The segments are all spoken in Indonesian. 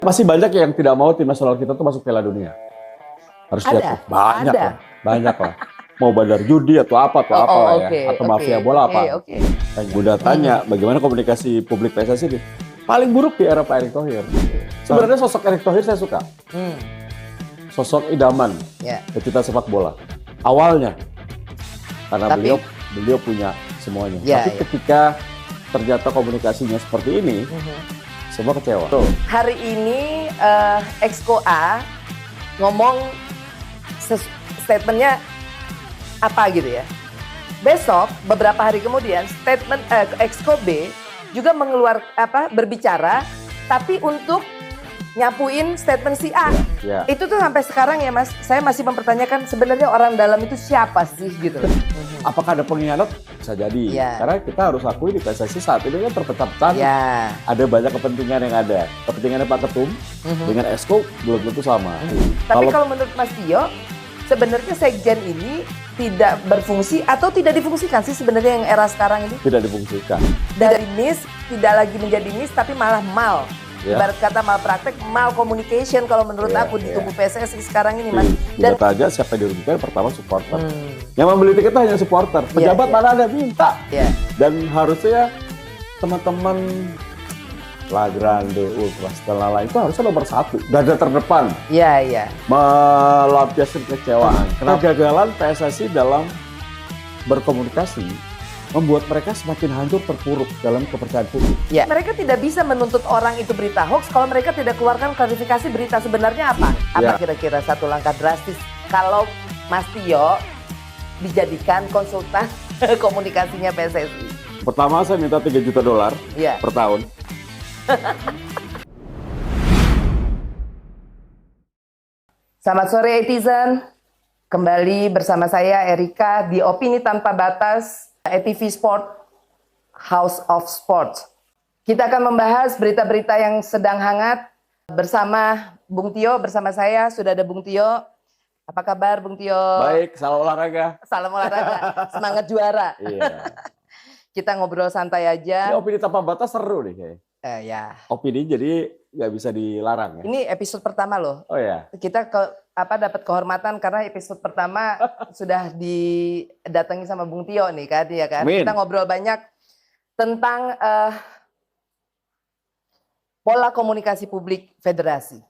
Masih banyak yang tidak mau tim nasional kita tuh masuk Piala Dunia. Harus lihat tuh. Banyak lah, banyak lah. Mau bandar judi atau apa lah ya, atau mafia bola apa. Bunda tanya, bagaimana komunikasi publik PSSI ini? Paling buruk di era Pak Erick Thohir. Sebenarnya sosok Erick Thohir saya suka. Sosok idaman pecinta sepak bola. Awalnya, karena beliau punya semuanya. Tapi ketika ternyata komunikasinya seperti ini, semua kecewa. Hari ini Exco A ngomong statementnya apa gitu ya. Besok beberapa hari kemudian statement Exco B juga berbicara tapi untuk nyapuin statement si A. Itu tuh sampai sekarang ya Mas, saya masih mempertanyakan sebenarnya orang dalam itu siapa sih gitu. Apakah ada pengkhianat? Bisa jadi. Karena kita harus akui di PSSI saat ini kan terpecah-pecah. Ada banyak kepentingan yang ada. Kepentingannya Pak Ketum dengan Exco belum tentu sama. Tapi kalau menurut Mas Tio, sebenarnya Sekjen ini tidak berfungsi atau tidak difungsikan sih sebenarnya yang era sekarang ini? Tidak difungsikan. Dari MIS tidak lagi menjadi MIS tapi malah mal. Ibarat kata mal praktek, mal communication kalau menurut aku di tubuh PSSI sekarang ini Mas. Dan aja siapa yang dirugikan pertama supporter. Yang membeli tiket hanya supporter. Pejabat mana ada minta. Dan harusnya teman-teman La Grande, Ultras, Telala itu harusnya nomor 1. Garda terdepan. Melampiaskan kecewaan. Karena kegagalan PSSI dalam berkomunikasi membuat mereka semakin hancur terpuruk dalam kepercayaan publik. Mereka tidak bisa menuntut orang itu berita hoax kalau mereka tidak keluarkan klarifikasi berita sebenarnya apa. Apa kira-kira satu langkah drastis kalau Mas Tio dijadikan konsultan komunikasinya PSSI? Pertama saya minta $3 juta per tahun. Selamat sore Etizen, kembali bersama saya Erika di Opini Tanpa Batas ETV Sport, House of Sport. Kita akan membahas berita-berita yang sedang hangat bersama Bung Tio, bersama saya sudah ada Bung Tio. Apa kabar Bung Tio? Baik, salam olahraga. Salam olahraga, semangat juara. Kita ngobrol santai aja. Ini Opini Tanpa Batas seru nih kayaknya. Opini jadi nggak bisa dilarang ya. Ini episode pertama loh. Oh ya. Kita dapat kehormatan karena episode pertama sudah didatangi sama Bung Tio nih kan, ya kan. Kita ngobrol banyak tentang pola komunikasi publik federasi.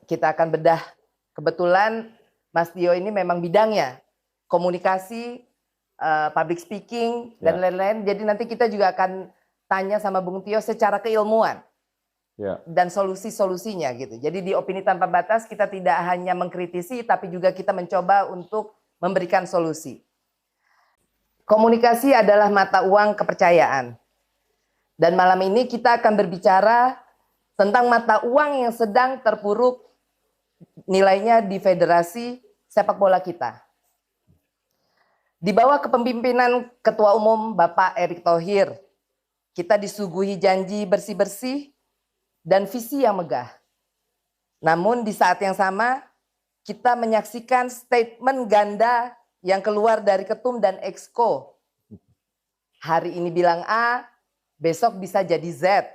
Kita akan bedah. Kebetulan Mas Tio ini memang bidangnya komunikasi, public speaking dan lain-lain. Jadi nanti kita juga akan tanya sama Bung Tio secara keilmuan. Dan solusi-solusinya gitu. Jadi di Opini Tanpa Batas kita tidak hanya mengkritisi tapi juga kita mencoba untuk memberikan solusi. Komunikasi adalah mata uang kepercayaan. Dan malam ini kita akan berbicara tentang mata uang yang sedang terpuruk nilainya di federasi sepak bola kita. Di bawah kepemimpinan Ketua Umum Bapak Erick Thohir, kita disuguhi janji bersih-bersih dan visi yang megah. Namun di saat yang sama kita menyaksikan statement ganda yang keluar dari Ketum dan Exco. Hari ini bilang A, besok bisa jadi Z.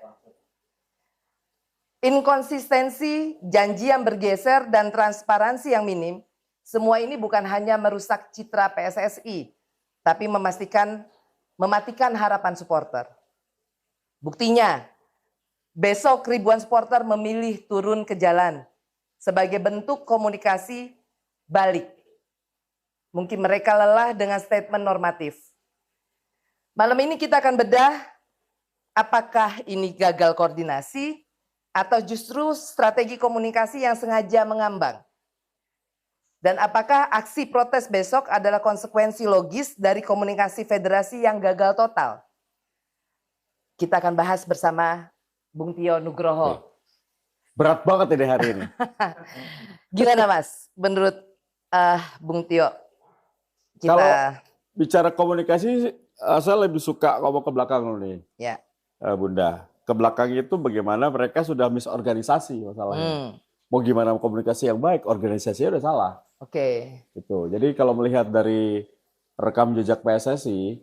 Inkonsistensi, janji yang bergeser dan transparansi yang minim, semua ini bukan hanya merusak citra PSSI, tapi mematikan harapan supporter. Buktinya, besok ribuan supporter memilih turun ke jalan sebagai bentuk komunikasi balik. Mungkin mereka lelah dengan statement normatif. Malam ini kita akan bedah apakah ini gagal koordinasi atau justru strategi komunikasi yang sengaja mengambang. Dan apakah aksi protes besok adalah konsekuensi logis dari komunikasi federasi yang gagal total? Kita akan bahas bersama Bung Tio Nugroho. Berat banget ini hari ini. Gimana Mas, menurut Bung Tio? Kalau bicara komunikasi, saya lebih suka ngomong ke belakang dulu nih, Bunda. Ke belakang itu bagaimana mereka sudah misorganisasi masalahnya. Mau gimana komunikasi yang baik, organisasinya udah salah. Gitu. Jadi kalau melihat dari rekam jejak PSSI,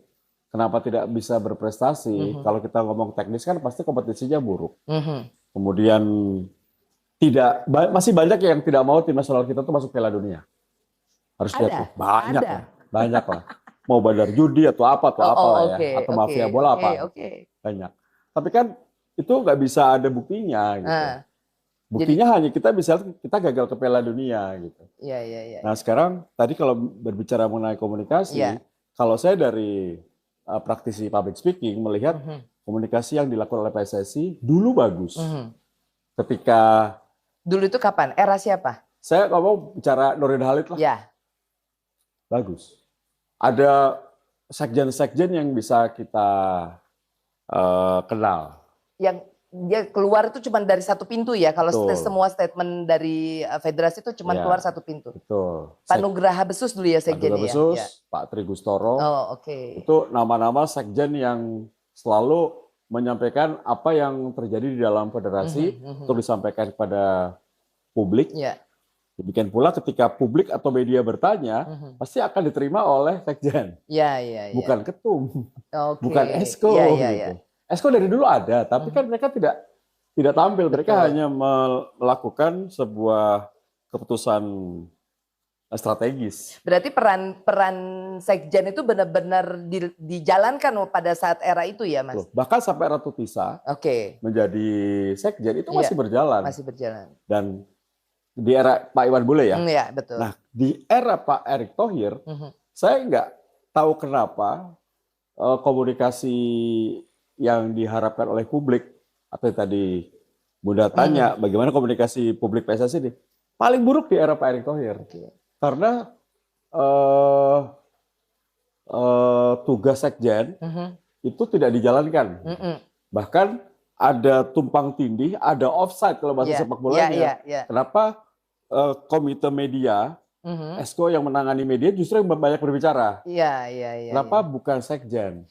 kenapa tidak bisa berprestasi? Kalau kita ngomong teknis kan pasti kompetisinya buruk. Kemudian masih banyak yang tidak mau tim nasional kita tuh masuk Piala Dunia. Harus lihat tuh, banyak lah. Mau bandar judi atau apa lah ya, atau mafia bola apa, banyak. Tapi kan itu nggak bisa ada buktinya gitu. Buktinya hanya kita gagal ke Piala Dunia gitu. Nah sekarang tadi kalau berbicara mengenai komunikasi, kalau saya dari praktisi public speaking melihat komunikasi yang dilakukan oleh PSSI dulu bagus. Ketika dulu itu kapan? Era siapa? Saya mau bicara Nurdin Halid lah. Ya. Bagus. Ada sekjen-sekjen yang bisa kita kenal. Yang dia keluar itu cuma dari satu pintu ya. Kalau semua statement dari federasi itu cuma keluar satu pintu. Betul. Pak Nugraha Besus dulu ya sekjennya. Pak Nugraha Besus, Pak Tri Gustoro. Itu nama-nama sekjen yang selalu menyampaikan apa yang terjadi di dalam federasi untuk disampaikan kepada publik. Demikian pula ketika publik atau media bertanya, pasti akan diterima oleh sekjen. Bukan ketum, bukan esko. Gitu. Esko dari dulu ada, tapi kan mereka tidak tampil. Mereka hanya melakukan sebuah keputusan strategis. Berarti peran sekjen itu benar-benar dijalankan pada saat era itu ya, Mas? Bahkan sampai Ratu Tisa menjadi sekjen itu masih berjalan. Masih berjalan. Dan di era Pak Iwan Bule ya? Iya, betul. Nah, di era Pak Erick Thohir, saya nggak tahu kenapa komunikasi yang diharapkan oleh publik, atau tadi Bunda tanya bagaimana komunikasi publik PSSI ini, paling buruk di era Pak Erick Thohir. Karena tugas sekjen itu tidak dijalankan. Bahkan ada tumpang tindih, ada offside kalau bahasa sepak bolanya. Kenapa komite media, esko yang menangani media justru yang banyak berbicara? Kenapa bukan sekjen?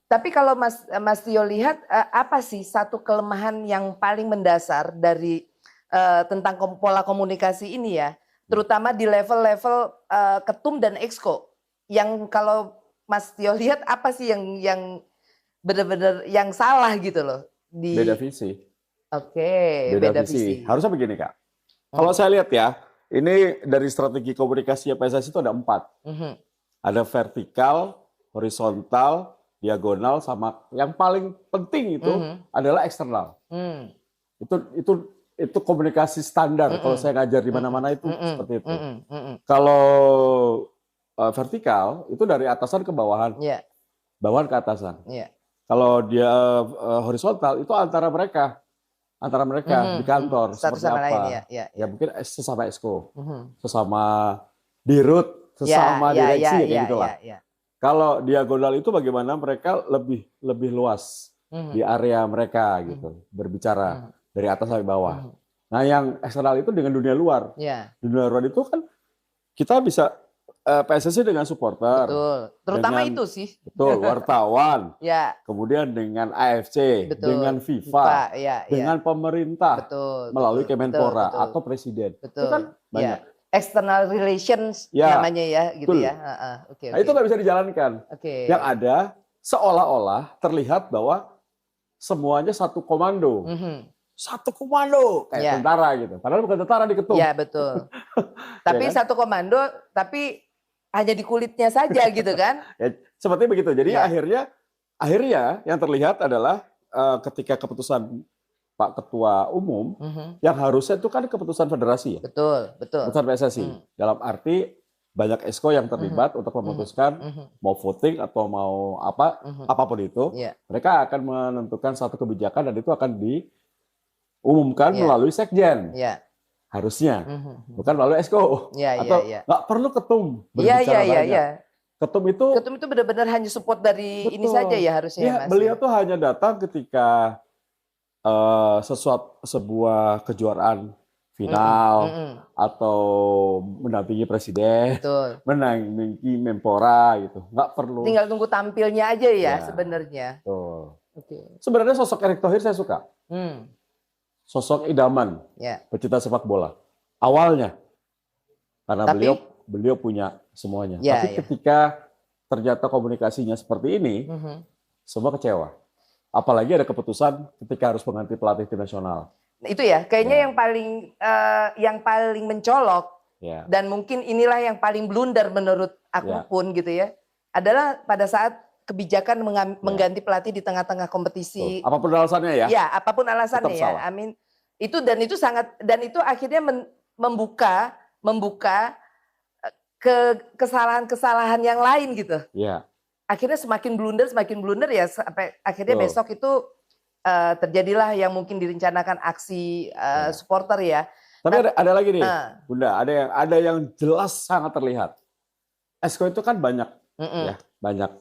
Tapi kalau Mas Tio lihat, apa sih satu kelemahan yang paling mendasar dari tentang pola komunikasi ini ya? Terutama di level-level ketum dan exco, yang kalau Mas Tio lihat apa sih yang benar-benar yang salah gitu loh? Beda visi. Beda visi. Harusnya begini Kak, kalau saya lihat ya, ini dari strategi komunikasi PSSI itu ada 4. Ada vertikal, horizontal, diagonal, sama yang paling penting itu adalah eksternal. Itu komunikasi standar. Kalau saya ngajar di mana-mana itu seperti itu. Kalau vertikal itu dari atasan ke bawahan, bawahan ke atasan. Kalau dia horizontal itu antara mereka di kantor satu seperti sama apa? Lain, ya mungkin sesama exco, sesama dirut, sesama direksi kayak gitulah. Kalau diagonal itu bagaimana mereka lebih luas di area mereka gitu, berbicara dari atas sampai bawah. Nah, yang eksternal itu dengan dunia luar. Di dunia luar itu kan kita bisa PSSI dengan supporter. Betul. Terutama itu sih. Betul, wartawan. Kemudian dengan AFC, dengan FIFA, dengan pemerintah, melalui Kemenpora atau presiden. Itu kan banyak. External relations namanya ya, gitu ya. Nah, itu nggak bisa dijalankan. Yang ada seolah-olah terlihat bahwa semuanya satu komando. Satu komando kayak tentara gitu. Padahal bukan tentara di ketum. Iya, betul. Tapi satu komando, tapi hanya di kulitnya saja gitu kan? Seperti begitu. Jadi akhirnya yang terlihat adalah ketika keputusan Pak Ketua Umum, yang harusnya itu kan keputusan federasi ya. Betul. Keputusan PSSI. Dalam arti banyak esko yang terlibat untuk memutuskan mau voting atau mau apapun itu, mereka akan menentukan satu kebijakan dan itu akan diumumkan melalui sekjen. Harusnya, bukan melalui esko. Atau nggak perlu ketum berbicara banyak. Ketum itu benar-benar hanya support dari ini saja ya harusnya. Beliau tuh hanya datang ketika sebuah kejuaraan final atau mendampingi presiden, mendampingi Menpora gitu, nggak perlu. Tinggal tunggu tampilnya aja ya sebenarnya. Sebenarnya sosok Erick Thohir saya suka, sosok idaman, pecinta sepak bola. Awalnya, karena beliau punya semuanya. Tapi ketika ternyata komunikasinya seperti ini, semua kecewa. Apalagi ada keputusan ketika harus mengganti pelatih tim nasional. Itu ya, kayaknya yang paling mencolok dan mungkin inilah yang paling blunder menurut aku pun gitu ya, adalah pada saat kebijakan mengganti pelatih di tengah-tengah kompetisi. Apapun alasannya ya. Ya, apapun alasannya ya. Amin. Itu itu akhirnya membuka kesalahan-kesalahan yang lain gitu. Iya. Akhirnya semakin blunder ya sampai akhirnya besok itu terjadilah yang mungkin direncanakan aksi supporter ya. Tapi ada lagi nih, Bunda, ada yang jelas sangat terlihat. Exco itu kan banyak, ya, banyak.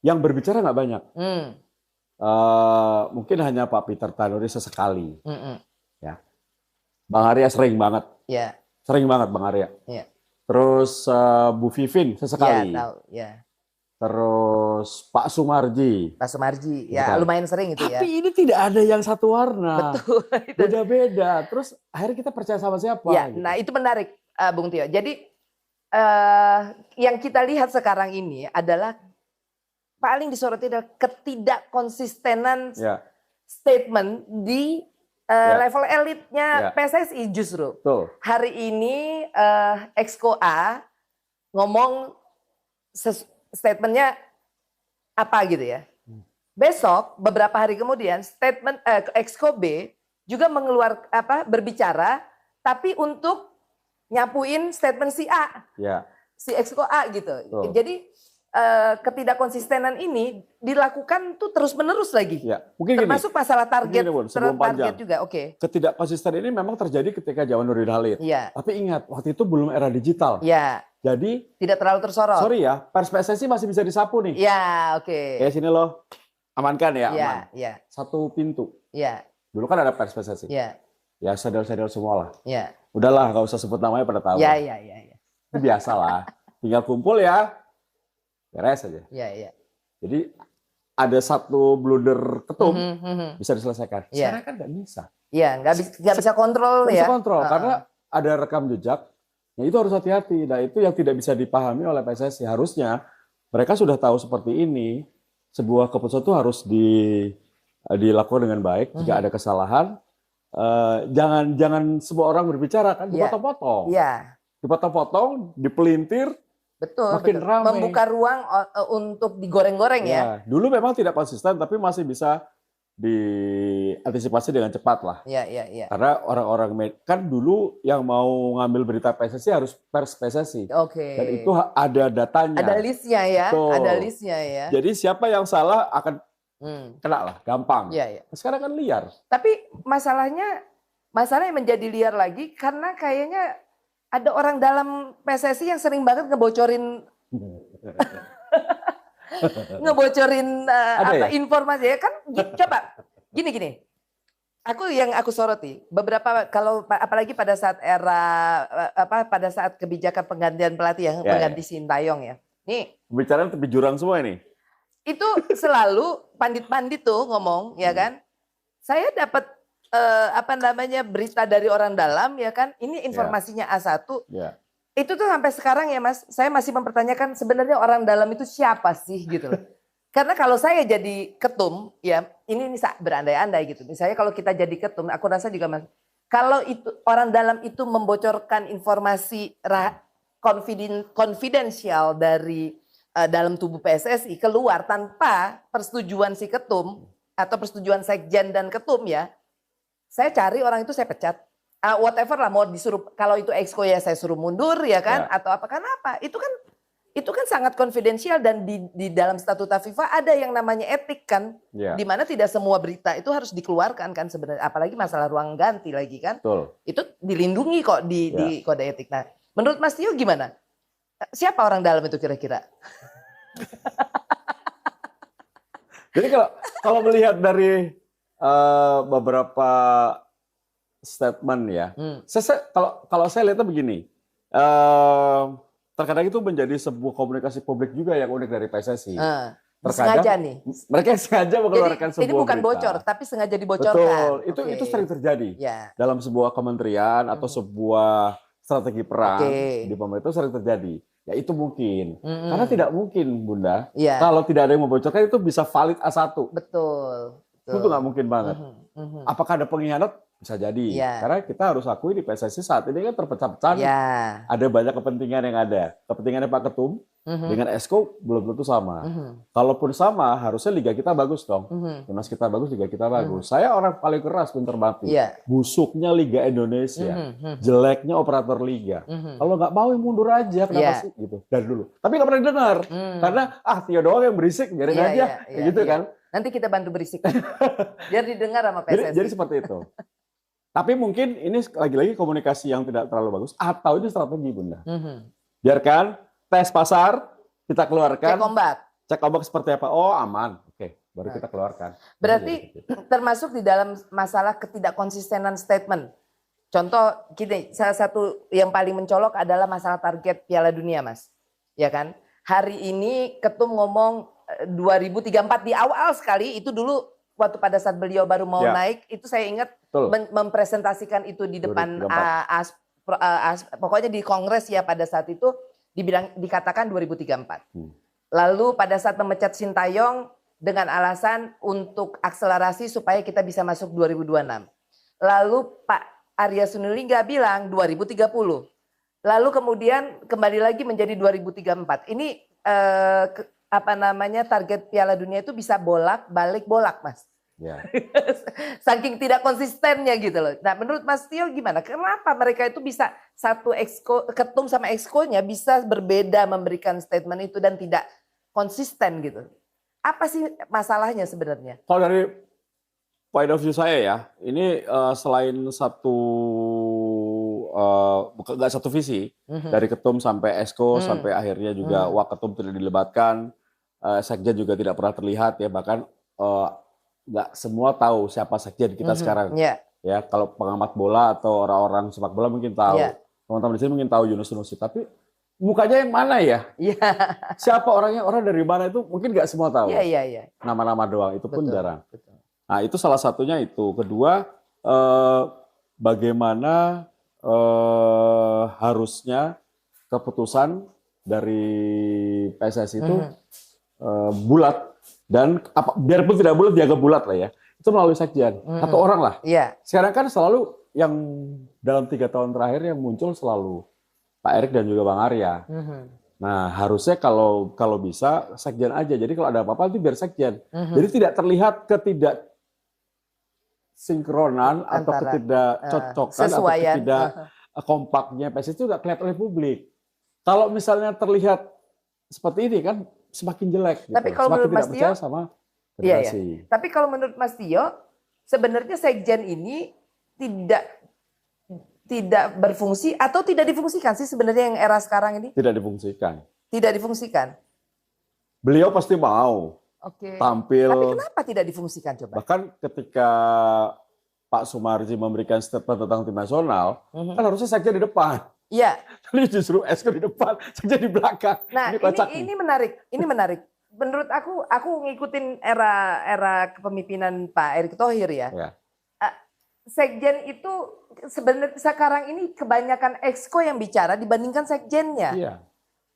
Yang berbicara nggak banyak. Mungkin hanya Pak Peter Tanuri sesekali. Ya. Bang Arya sering banget. Yeah. Sering banget Bang Arya. Yeah. Terus Bu Vivin sesekali. Terus Pak Sumarji. Ya lumayan sering itu ya. Tapi ini tidak ada yang satu warna. Betul. Beda-beda. Terus akhirnya kita percaya sama siapa? Ya, gitu. Nah itu menarik Bung Tio. Jadi yang kita lihat sekarang ini adalah paling disoroti adalah ketidakkonsistenan statement di level elitnya PSSI justru. Betul. Hari ini Exco A ngomong statementnya apa gitu ya. Besok beberapa hari kemudian statement Exco B juga berbicara tapi untuk nyapuin statement si A. Si Exco A gitu. Jadi ketidakkonsistenan ini dilakukan tuh terus-menerus lagi. Mungkin termasuk gini, masalah target, target juga. Ketidakkonsisten ini memang terjadi ketika zaman Nurdin Halid. Tapi ingat, waktu itu belum era digital. Jadi tidak terlalu tersorot. Sorry ya, pers PSSI masih bisa disapu nih. Kayak sini loh, amankan ya, aman. Satu pintu. Dulu kan ada pers PSSI. Ya sadar-sadar semua lah. Udahlah, nggak usah sebut namanya pada tahu. Itu biasa lah. Tinggal kumpul ya, beres aja. Jadi ada satu blunder ketum bisa diselesaikan. Sekarang kan nggak bisa. Nggak bisa kontrol ya. Bisa kontrol karena ada rekam jejak. Ya itu harus hati-hati. Nah itu yang tidak bisa dipahami oleh PSSI. Harusnya mereka sudah tahu seperti ini. Sebuah keputusan itu harus dilakukan dengan baik. Jika ada kesalahan, jangan semua orang berbicara kan dipotong-potong. Dipotong-potong, dipelintir. Betul. Ramai. Membuka ruang untuk digoreng-goreng ya. Dulu memang tidak konsisten, tapi masih bisa diantisipasi dengan cepat lah. Karena orang-orang kan dulu yang mau ngambil berita PSSI harus pers PSSI. Dan itu ada datanya. Ada listnya ya. Ada listnya ya. Jadi siapa yang salah akan kena lah, gampang. Sekarang kan liar. Tapi masalahnya menjadi liar lagi karena kayaknya ada orang dalam PSSI yang sering banget ngebocorin informasi ya kan. Coba gini aku soroti beberapa apalagi pada saat pada saat kebijakan penggantian pelatih yang mengganti Sintayong ya. Nih bicara tepi jurang semua ini. Itu selalu pandit-pandit tuh ngomong ya kan. Saya dapat berita dari orang dalam ya kan. Ini informasinya A1. Itu tuh sampai sekarang ya Mas, saya masih mempertanyakan sebenarnya orang dalam itu siapa sih gitu loh. Karena kalau saya jadi ketum, ya ini berandai-andai gitu. Misalnya kalau kita jadi ketum, aku rasa juga Mas, kalau itu orang dalam itu membocorkan informasi konfidensial dari dalam tubuh PSSI keluar tanpa persetujuan si ketum atau persetujuan sekjen dan ketum ya, saya cari orang itu saya pecat. Whatever lah mau disuruh, kalau itu Exco ya saya suruh mundur ya kan atau apa, kenapa? Itu kan sangat konfidensial dan di dalam statuta FIFA ada yang namanya etik kan, di mana tidak semua berita itu harus dikeluarkan kan sebenarnya, apalagi masalah ruang ganti lagi kan. Itu dilindungi kok di kode etik. Nah, menurut Mas Tio gimana? Siapa orang dalam itu kira-kira? Jadi kalau melihat dari beberapa statement ya. Kalau saya lihatnya begini, terkadang itu menjadi sebuah komunikasi publik juga yang unik dari PSSI. Sengaja nih. Mereka sengaja mengeluarkan sebuah ini bukan berita. Bocor, tapi sengaja dibocorkan. Betul, itu sering terjadi dalam sebuah kementerian atau sebuah strategi perang di pemerintah itu sering terjadi. Ya itu mungkin, karena tidak mungkin Bunda, kalau tidak ada yang membocorkan itu bisa valid A1. Betul. Itu nggak mungkin banget. Apakah ada pengkhianat? Bisa jadi. Karena kita harus akui di PSSI saat ini kan terpecah-pecah. Ada banyak kepentingan yang ada. Kepentingannya Pak Ketum dengan Esko belum tentu sama. Kalaupun sama, harusnya liga kita bagus dong. Timnas kita bagus, liga kita bagus. Saya orang paling keras pinter mati. Busuknya Liga Indonesia. Jeleknya operator liga. Kalau nggak mau mundur aja, kenapa sih? Gitu. Dari dulu. Tapi nggak pernah dengar. Karena Tio doang yang berisik, biarin aja. Gitu kan. Nanti kita bantu berisik. Biar didengar sama PSSI. Jadi seperti itu. Tapi mungkin ini lagi-lagi komunikasi yang tidak terlalu bagus, atau ini strategi, Bunda. Biarkan tes pasar, kita keluarkan. Cek ombak seperti apa. Oh, aman. Oke, baru kita keluarkan. Berarti termasuk di dalam masalah ketidakkonsistenan statement. Contoh gini, salah satu yang paling mencolok adalah masalah target Piala Dunia, Mas. Ya kan? Hari ini Ketum ngomong 2034 di awal sekali, itu dulu waktu pada saat beliau baru mau naik, itu saya ingat mempresentasikan itu di depan pokoknya di Kongres ya pada saat itu dikatakan 2034. Lalu pada saat memecat Sintayong dengan alasan untuk akselerasi supaya kita bisa masuk 2026. Lalu Pak Arya Sinulinga bilang 2030. Lalu kemudian kembali lagi menjadi 2034. Ini target Piala Dunia itu bisa bolak-balik Mas. Saking tidak konsistennya gitu loh. Nah, menurut Mas Tio gimana? Kenapa mereka itu bisa satu Ketum sama Exco-nya bisa berbeda memberikan statement itu dan tidak konsisten gitu? Apa sih masalahnya sebenarnya? Kalau dari point of view saya ya, ini selain nggak satu visi dari Ketum sampai Exco sampai akhirnya juga Waketum tidak dilibatkan. Sekjen juga tidak pernah terlihat ya, bahkan nggak semua tahu siapa sekjen kita sekarang. Ya, kalau pengamat bola atau orang-orang sepak bola mungkin tahu, teman-teman di sini mungkin tahu Yunus Nusi, tapi mukanya yang mana ya? Siapa orangnya, orang dari mana itu mungkin nggak semua tahu. Nama-nama doang, itu pun jarang. Nah, itu salah satunya itu. Kedua, bagaimana harusnya keputusan dari PSSI itu bulat, dan biarpun tidak bulat dianggap bulat lah ya, itu melalui sekjen satu orang lah. Sekarang kan selalu yang dalam 3 tahun terakhir yang muncul selalu Pak Erick dan juga Bang Arya. Nah, harusnya kalau bisa sekjen aja, jadi kalau ada apa-apa nanti biar sekjen. Jadi tidak terlihat ketidaksinkronan atau ketidakcocokan atau ketidak kompaknya PSSI itu nggak kelihatan oleh publik. Kalau misalnya terlihat seperti ini kan semakin jelek. Tapi gitu. kalau semakin menurut Mas Tio, sama federasi. Tapi kalau menurut Mas Tio, sebenarnya sekjen ini tidak berfungsi atau tidak difungsikan sih sebenarnya yang era sekarang ini? Tidak difungsikan. Tidak difungsikan. Beliau pasti mau tampil. Tapi kenapa tidak difungsikan coba? Bahkan ketika Pak Sumarji memberikan statement tentang tim nasional, kan harusnya sekjen di depan. Jadi justru Esko di depan, sekjen di belakang. Nah, ini menarik. Ini menarik. Menurut aku ngikutin era kepemimpinan Pak Erick Thohir ya. Sekjen itu sebenarnya sekarang ini kebanyakan Exco yang bicara dibandingkan sekjennya.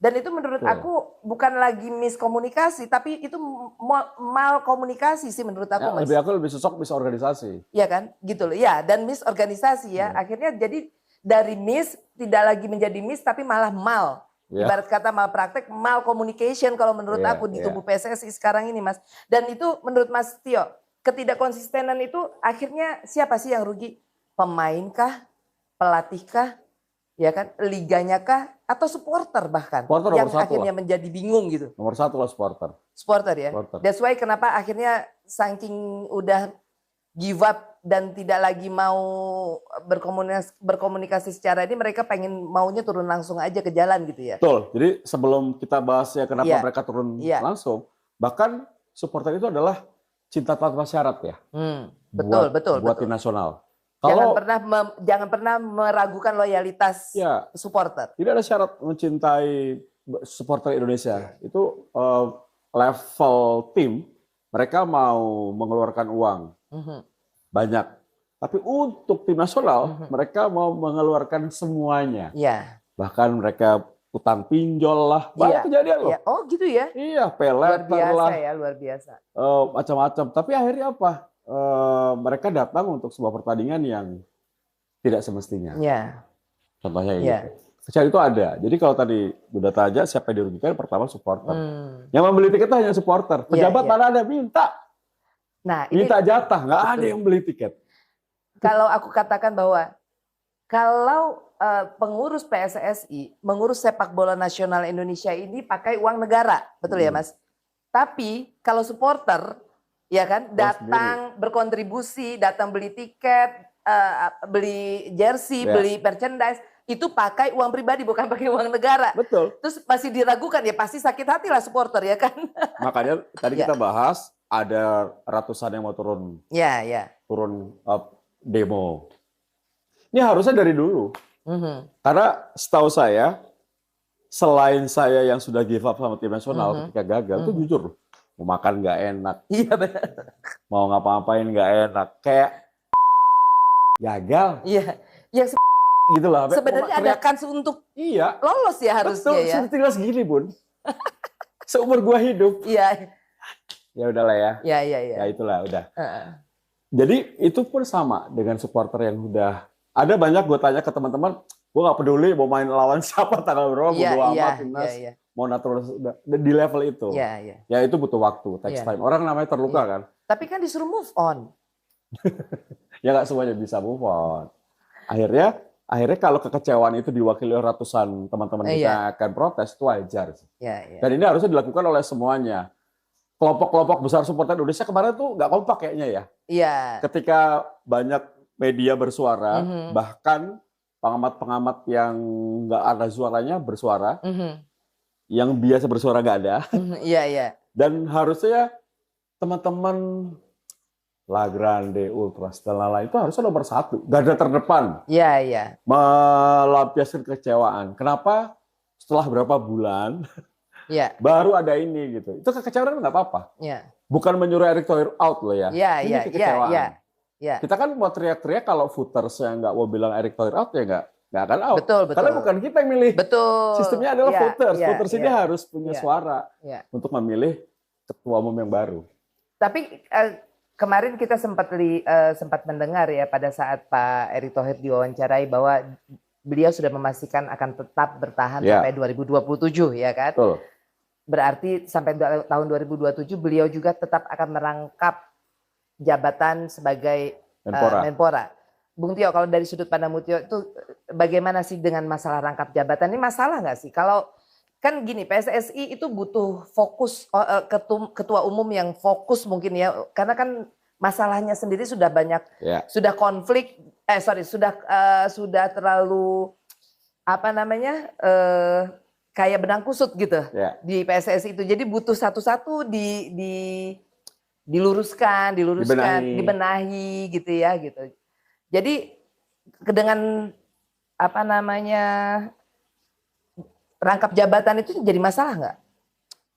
Dan itu menurut aku bukan lagi miskomunikasi, tapi itu mal komunikasi sih menurut aku, Mas. Lebih cocok misorganisasi. Iya kan, gitu loh. Ya, dan misorganisasi ya. Akhirnya jadi dari mis tidak lagi menjadi mis, tapi malah mal. Ibarat kata mal praktek, mal communication kalau menurut aku di tubuh PSSI sekarang ini, Mas. Dan itu menurut Mas Tio, ketidakkonsistenan itu akhirnya siapa sih yang rugi? Pemainkah? Pelatihkah? Ya kan, liganya kah? Atau supporter bahkan? Supporter yang akhirnya menjadi bingung gitu. Nomor 1 lah supporter. Supporter ya? That's why kenapa akhirnya saking udah give up dan tidak lagi mau berkomunikasi secara ini, mereka maunya turun langsung aja ke jalan gitu ya. Betul. Jadi sebelum kita bahas ya kenapa mereka turun langsung, bahkan supporter itu adalah cinta tanpa syarat ya. Betul. Buat tim nasional. Jangan pernah meragukan loyalitas supporter. Tidak ada syarat mencintai supporter Indonesia. Itu level tim, mereka mau mengeluarkan uang banyak. Tapi untuk tim nasional, mereka mau mengeluarkan semuanya. Bahkan mereka utang pinjol lah, banyak kejadian loh. Oh gitu ya? Iya, pelet luar biasa lah. Luar biasa. Macam-macam. Tapi akhirnya apa? mereka datang untuk sebuah pertandingan yang tidak semestinya. Ya. Contohnya gitu. Kecuali itu ada. Jadi kalau tadi udah tanya siapa yang dirugikan, pertama supporter. Yang membeli tiket hanya supporter. Pejabat mana ada minta. Nah, ini minta jatah, nggak ada yang beli tiket. Kalau aku katakan bahwa kalau pengurus PSSI mengurus sepak bola nasional Indonesia ini pakai uang negara, betul ya Mas? Tapi kalau supporter, ya kan, datang berkontribusi, datang beli tiket, beli jersey, beli merchandise, itu pakai uang pribadi bukan pakai uang negara. Betul. Terus masih diragukan ya pasti sakit hati lah supporter ya kan. Makanya tadi kita bahas ada ratusan yang mau turun. Turun demo. Ini harusnya dari dulu. Karena setahu saya selain saya yang sudah give up sama tim nasional ketika gagal tuh jujur mau makan nggak enak. Iya benar. Mau ngapa-ngapain nggak enak. Kayak gagal. Iya. Ya gitu lah. Sebenarnya ada kans untuk lolos ya harusnya. Betul, ya. tinggal segini Bun. Seumur gua hidup. Iya. Ya udahlah ya. Iya. Ya itulah udah. Jadi itu pun sama dengan supporter yang udah ada banyak gue tanya ke teman-teman, gue nggak peduli mau main lawan siapa tanggal berapa, bodo amat timnas, mau naturalisasi di level itu. Ya itu butuh waktu, takes time. Orang namanya terluka kan. Tapi kan disuruh move on. Ya nggak semuanya bisa move on. Akhirnya kalau kekecewaan itu diwakili oleh ratusan teman-teman kita akan protes, itu wajar. Dan ini harusnya dilakukan oleh semuanya. Kelompok-kelompok besar supporter Indonesia kemarin tuh nggak kompak kayaknya ya. Ketika banyak media bersuara, bahkan pengamat-pengamat yang nggak ada suaranya bersuara, yang biasa bersuara nggak ada. Dan harusnya teman-teman La Grande, Ultras, dan Lala itu harusnya nomor 1, garda terdepan. Melampiaskan kekecewaan. Kenapa setelah berapa bulan baru ada ini gitu? Itu kekecewaan nggak apa-apa. Bukan menyuruh Erick Thohir out loh ya. Ini kekecewaan. Kita kan mau teriak-teriak kalau voters yang nggak mau bilang Erick Thohir out ya nggak akan out. Betul. Karena bukan kita yang milih. Sistemnya adalah voters. Voters ini harus punya suara untuk memilih ketua umum yang baru. Tapi kemarin kita sempat mendengar ya pada saat Pak Erick Thohir diwawancarai bahwa beliau sudah memastikan akan tetap bertahan sampai 2027 ya kan. Betul. Berarti sampai tahun 2027 beliau juga tetap akan merangkap jabatan sebagai Menpora. Bung Tio, kalau dari sudut pandang Bung Tio itu bagaimana sih dengan masalah rangkap jabatan? Ini masalah nggak sih? Kalau kan gini, PSSI itu butuh fokus, ketua umum yang fokus mungkin ya, karena kan masalahnya sendiri sudah banyak, sudah konflik, sudah terlalu kayak benang kusut gitu di PSSI itu. Jadi butuh satu-satu diluruskan, dibenahi gitu ya gitu. Jadi dengan rangkap jabatan itu jadi masalah nggak?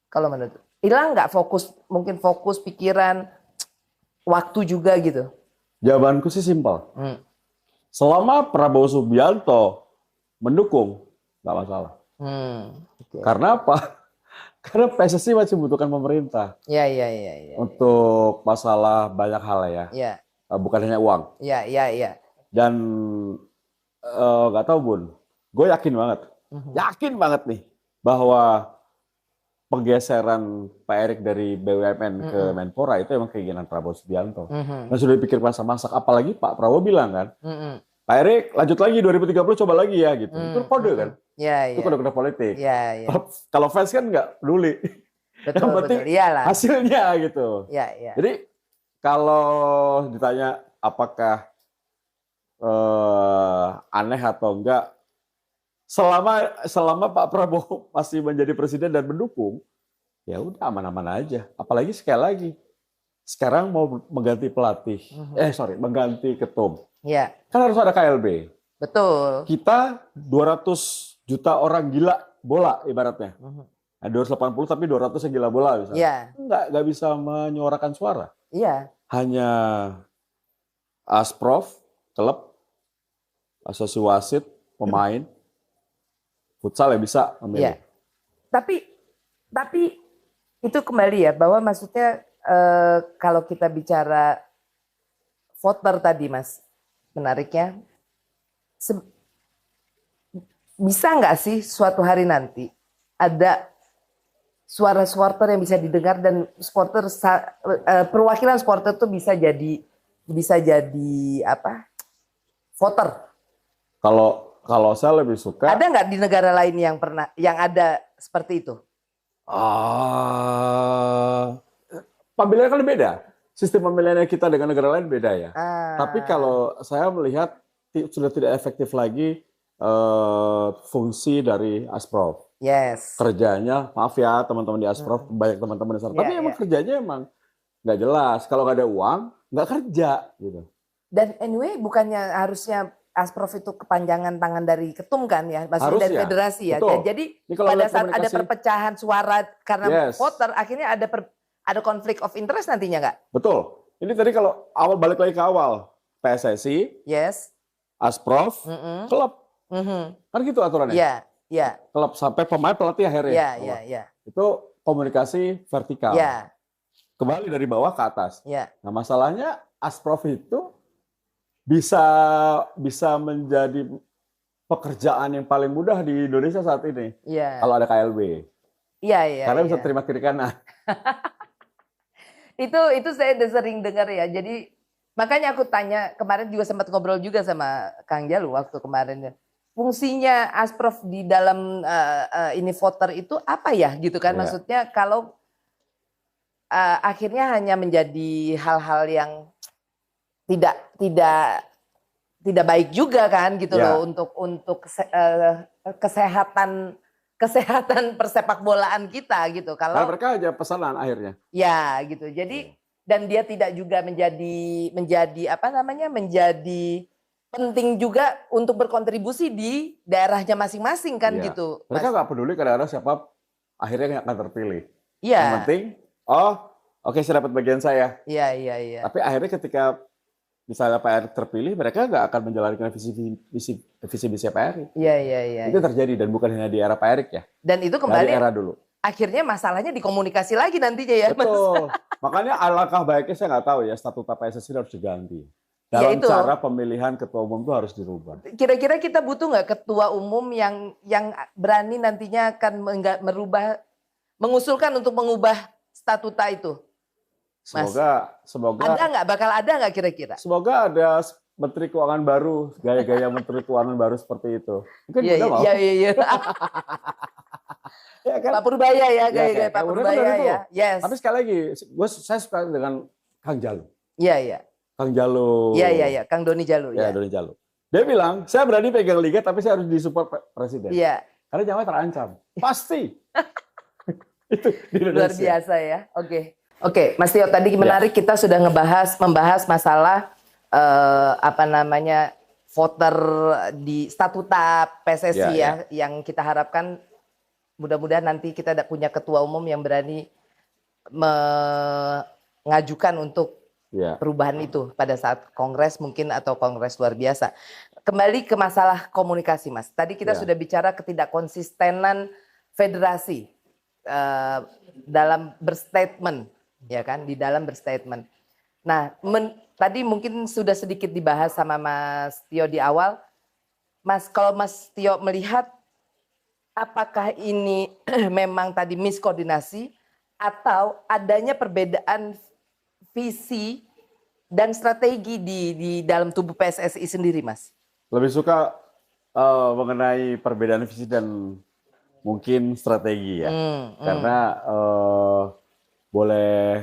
Kalau menurut, hilang nggak fokus pikiran, waktu juga gitu? Jawabanku sih simpel. Selama Prabowo Subianto mendukung, nggak masalah. Karena apa? Karena PSSI masih membutuhkan pemerintah. Untuk masalah banyak hal ya. Bukan hanya uang. Dan nggak tahu Bun, gue yakin banget nih bahwa penggeseran Pak Erick dari BUMN ke Menpora itu emang keinginan Prabowo Subianto. Dan sudah dipikir masak-masak, apalagi Pak Prabowo bilang kan, Pak Erick lanjut lagi 2030 coba lagi ya gitu. Itu kode kan. Itu kode-kode politik. Kalau fans kan nggak peduli. Yang penting hasilnya gitu. Jadi kalau ditanya apakah aneh atau enggak, selama Pak Prabowo masih menjadi presiden dan mendukung, ya udah aman-aman aja. Apalagi sekali lagi, sekarang mau mengganti pelatih, mengganti ketum. Kan harus ada KLB. Betul. Kita 200 juta orang gila bola ibaratnya. 280 tapi 200 yang gila bola misalnya. Nggak bisa menyuarakan suara. Hanya Asprof, klub, asosiasi wasit, pemain, futsal yang bisa memilih. Tapi itu kembali ya, bahwa maksudnya kalau kita bicara voter tadi, Mas. Menariknya, bisa nggak sih suatu hari nanti ada suara supporter yang bisa didengar dan perwakilan supporter itu bisa jadi apa? Voter. Kalau saya lebih suka. Ada nggak di negara lain yang ada seperti itu? Pemilihan kan beda. Sistem pemilihannya kita dengan negara lain beda ya. Tapi kalau saya melihat sudah tidak efektif lagi fungsi dari Asprof. Yes. Kerjanya, maaf ya teman-teman di Asprof, banyak teman-teman di sana. Tapi emang kerjanya emang nggak jelas. Kalau nggak ada uang, nggak kerja gitu. Dan anyway, bukannya harusnya Asprof itu kepanjangan tangan dari ketum kan ya, maksudnya dari federasi ya. Betul. Jadi pada saat ada perpecahan suara karena voter, akhirnya ada konflik of interest nantinya nggak? Betul. Ini tadi kalau awal balik lagi ke awal, PSSI, yes, Asprof, klub, kan gitu aturannya. Iya, iya. Klub sampai pemain pelatih akhirnya. Iya. Itu komunikasi vertikal. Iya. Kembali dari bawah ke atas. Iya. Nah masalahnya Asprof itu bisa menjadi pekerjaan yang paling mudah di Indonesia saat ini. Iya. Kalau ada KLB. Iya. Karena bisa terima kiri kanan. itu saya udah sering dengar ya. Jadi makanya aku tanya, kemarin juga sempat ngobrol juga sama Kang Jalu waktu kemarin. Fungsinya Asprof di dalam ini voter itu apa ya gitu kan? Yeah. Maksudnya kalau akhirnya hanya menjadi hal-hal yang tidak baik juga kan gitu loh untuk kesehatan persepak bolaan kita gitu. Kalau mereka aja pesanan akhirnya. Ya gitu. Jadi dan dia tidak juga menjadi apa namanya menjadi penting juga untuk berkontribusi di daerahnya masing-masing kan gitu. Mereka nggak peduli ke daerah siapa akhirnya yang akan terpilih. Iya. Yang penting, oke saya dapat bagian saya. Iya. Tapi akhirnya ketika misalnya Pak Erick terpilih, mereka nggak akan menjalankan visi Pak Erick. Iya. Itu terjadi dan bukan hanya di era Pak Erick ya. Dan itu kembali dari era dulu. Akhirnya masalahnya dikomunikasi lagi nantinya ya. Betul. Makanya alangkah baiknya saya nggak tahu ya statuta PSSI harus diganti. Dalam cara pemilihan ketua umum itu harus dirubah. Kira-kira kita butuh nggak ketua umum yang berani nantinya akan mengusulkan untuk mengubah statuta itu? Semoga bakal ada nggak kira-kira? Semoga ada Menteri Keuangan baru, gaya-gaya Menteri Keuangan baru seperti itu. Mungkin mau. Iya. Ya kan? Pak Purbaya ya, gaya-gaya Pak Purbaya ya. Yes. Tapi sekali lagi, saya suka dengan Kang Jalu. Iya. Kang Jalu. Iya. Kang Doni Jalu. Ya, Doni Jalu. Dia bilang, saya berani pegang liga, tapi saya harus disupport Presiden. Iya. Karena jangan terancam. Pasti. Itu di Indonesia. Luar biasa ya. Oke, Mas Tio, tadi menarik kita sudah membahas masalah voter di statuta PSSI yang kita harapkan mudah-mudahan nanti kita punya ketua umum yang berani mengajukan untuk perubahan itu pada saat kongres mungkin atau kongres luar biasa. Kembali ke masalah komunikasi, Mas. Tadi kita sudah bicara ketidakkonsistenan federasi dalam berstatement. Ya kan, di dalam berstatement. Nah, tadi mungkin sudah sedikit dibahas sama Mas Tio di awal. Kalau Mas Tio melihat apakah ini memang tadi miskoordinasi atau adanya perbedaan visi dan strategi di dalam tubuh PSSI sendiri, Mas? Lebih suka mengenai perbedaan visi dan mungkin strategi ya. Karena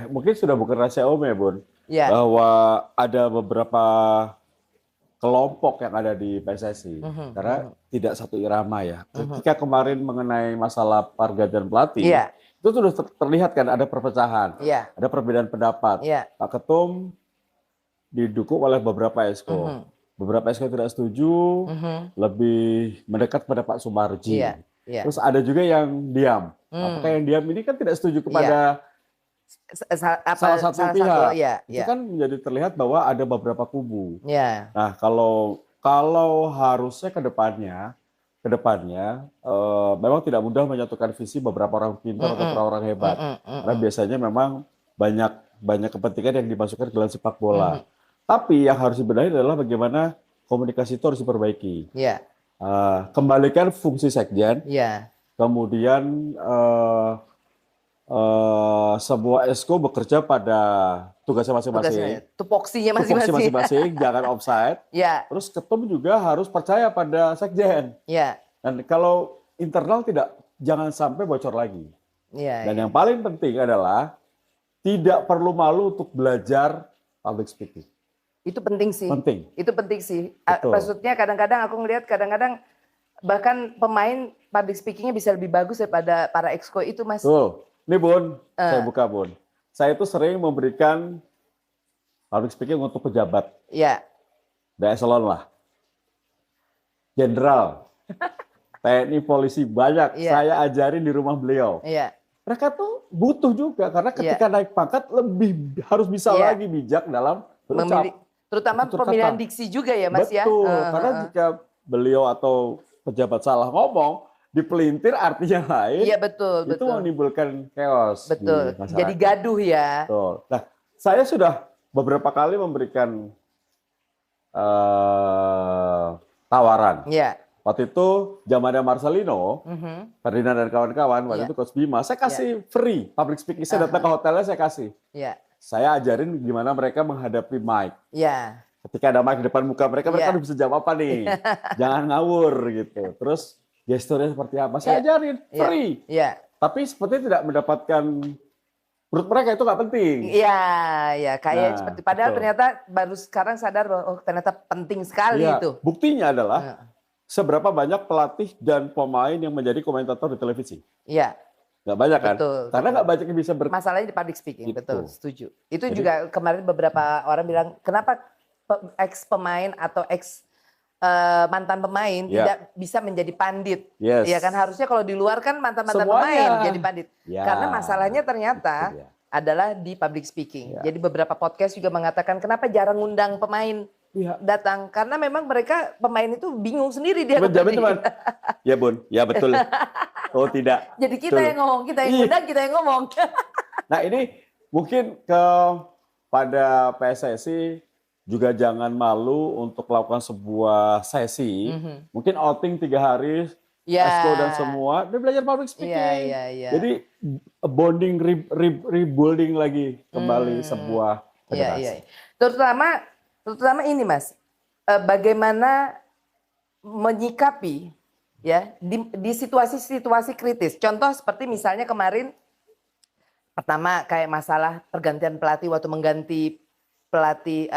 mungkin sudah bukan rahasia umum ya Bun, bahwa ada beberapa kelompok yang ada di PSSI karena tidak satu irama ya. Ketika kemarin mengenai masalah pergantian pelatih, itu sudah terlihat kan ada perpecahan, ada perbedaan pendapat. Pak Ketum didukung oleh beberapa esko, beberapa esko tidak setuju, lebih mendekat pada Pak Sumarji. Terus ada juga yang diam. Apakah yang diam ini kan tidak setuju kepada salah satu pihak. Itu kan menjadi terlihat bahwa ada beberapa kubu. Nah, kalau harusnya ke depannya memang tidak mudah menyatukan visi beberapa orang pintar atau orang hebat. Karena biasanya memang banyak kepentingan yang dimasukkan ke dalam sepak bola. Tapi yang harus dibenahi adalah bagaimana komunikasi itu harus diperbaiki. Ya. Kembalikan fungsi sekjen, Ya. kemudian sebuah esko bekerja pada tugasnya masing-masing. Tupoksinya Tupoksi masing-masing. masing-masing, jangan offside. Ya. Terus ketum juga harus percaya pada sekjen. Ya. Dan kalau internal jangan sampai bocor lagi. Ya. Dan Ya. yang paling penting adalah tidak perlu malu untuk belajar public speaking. Itu penting sih. Penting. Itu penting sih. Betul. Maksudnya kadang-kadang aku ngelihat bahkan pemain public speakingnya bisa lebih bagus daripada para exco itu, Mas. Tuh, ini Bun, saya buka Bun. Saya itu sering memberikan public speaking untuk pejabat. Iya. Dari eselon lah. Jenderal, TNI, polisi banyak. Saya ajarin di rumah beliau. Iya. Mereka tuh butuh juga karena ketika naik pangkat lebih harus bisa lagi bijak dalam berucap. Terutama pemilihan diksi juga ya, Mas. Betul, ya. karena jika beliau atau pejabat salah ngomong, dipelintir artinya lain. Iya, betul. Itu menimbulkan chaos. Betul. Jadi gaduh ya. Betul. Nah, saya sudah beberapa kali memberikan tawaran. Iya. Waktu itu zamannya Marcelino, Ferdinand dan kawan-kawan, waktu itu Coach Bima, saya kasih free public speaking. Saya datang ke hotelnya, saya kasih. Iya. Saya ajarin gimana mereka menghadapi mic. Iya. Ketika ada mic di depan muka mereka, mereka bisa jawab apa nih? Jangan ngawur gitu. Terus gesturnya seperti apa? Saya ajarin free. Iya. Tapi sepertinya tidak mendapatkan, menurut mereka itu nggak penting. Iya, ya kayak seperti padahal ternyata baru sekarang sadar bahwa oh ternyata penting sekali itu. Buktinya adalah seberapa banyak pelatih dan pemain yang menjadi komentator di televisi. Iya. Nggak banyak kan? Betul, karena nggak banyak yang bisa masalahnya di public speaking, betul, setuju. Itu jadi, juga kemarin beberapa orang bilang, kenapa ex pemain atau ex mantan pemain tidak bisa menjadi pandit? Ya kan harusnya kalau di luar kan mantan-mantan pemain jadi pandit. Karena masalahnya ternyata adalah di public speaking. Jadi beberapa podcast juga mengatakan kenapa jarang ngundang pemain datang, karena memang mereka pemain itu bingung sendiri dia. Teman. Ya Bun, ya betul. Oh tidak. Jadi kita yang ngomong, kita yang ngundang, kita yang ngomong. Nah ini mungkin kepada PSSI juga jangan malu untuk melakukan sebuah sesi, mungkin outing 3 hari, esko dan semua, dia belajar public speaking. Jadi bonding, rebuilding lagi kembali sebuah federasi. Terutama ini Mas, bagaimana menyikapi ya di situasi-situasi kritis. Contoh seperti misalnya kemarin pertama kayak masalah pergantian pelatih waktu mengganti pelatih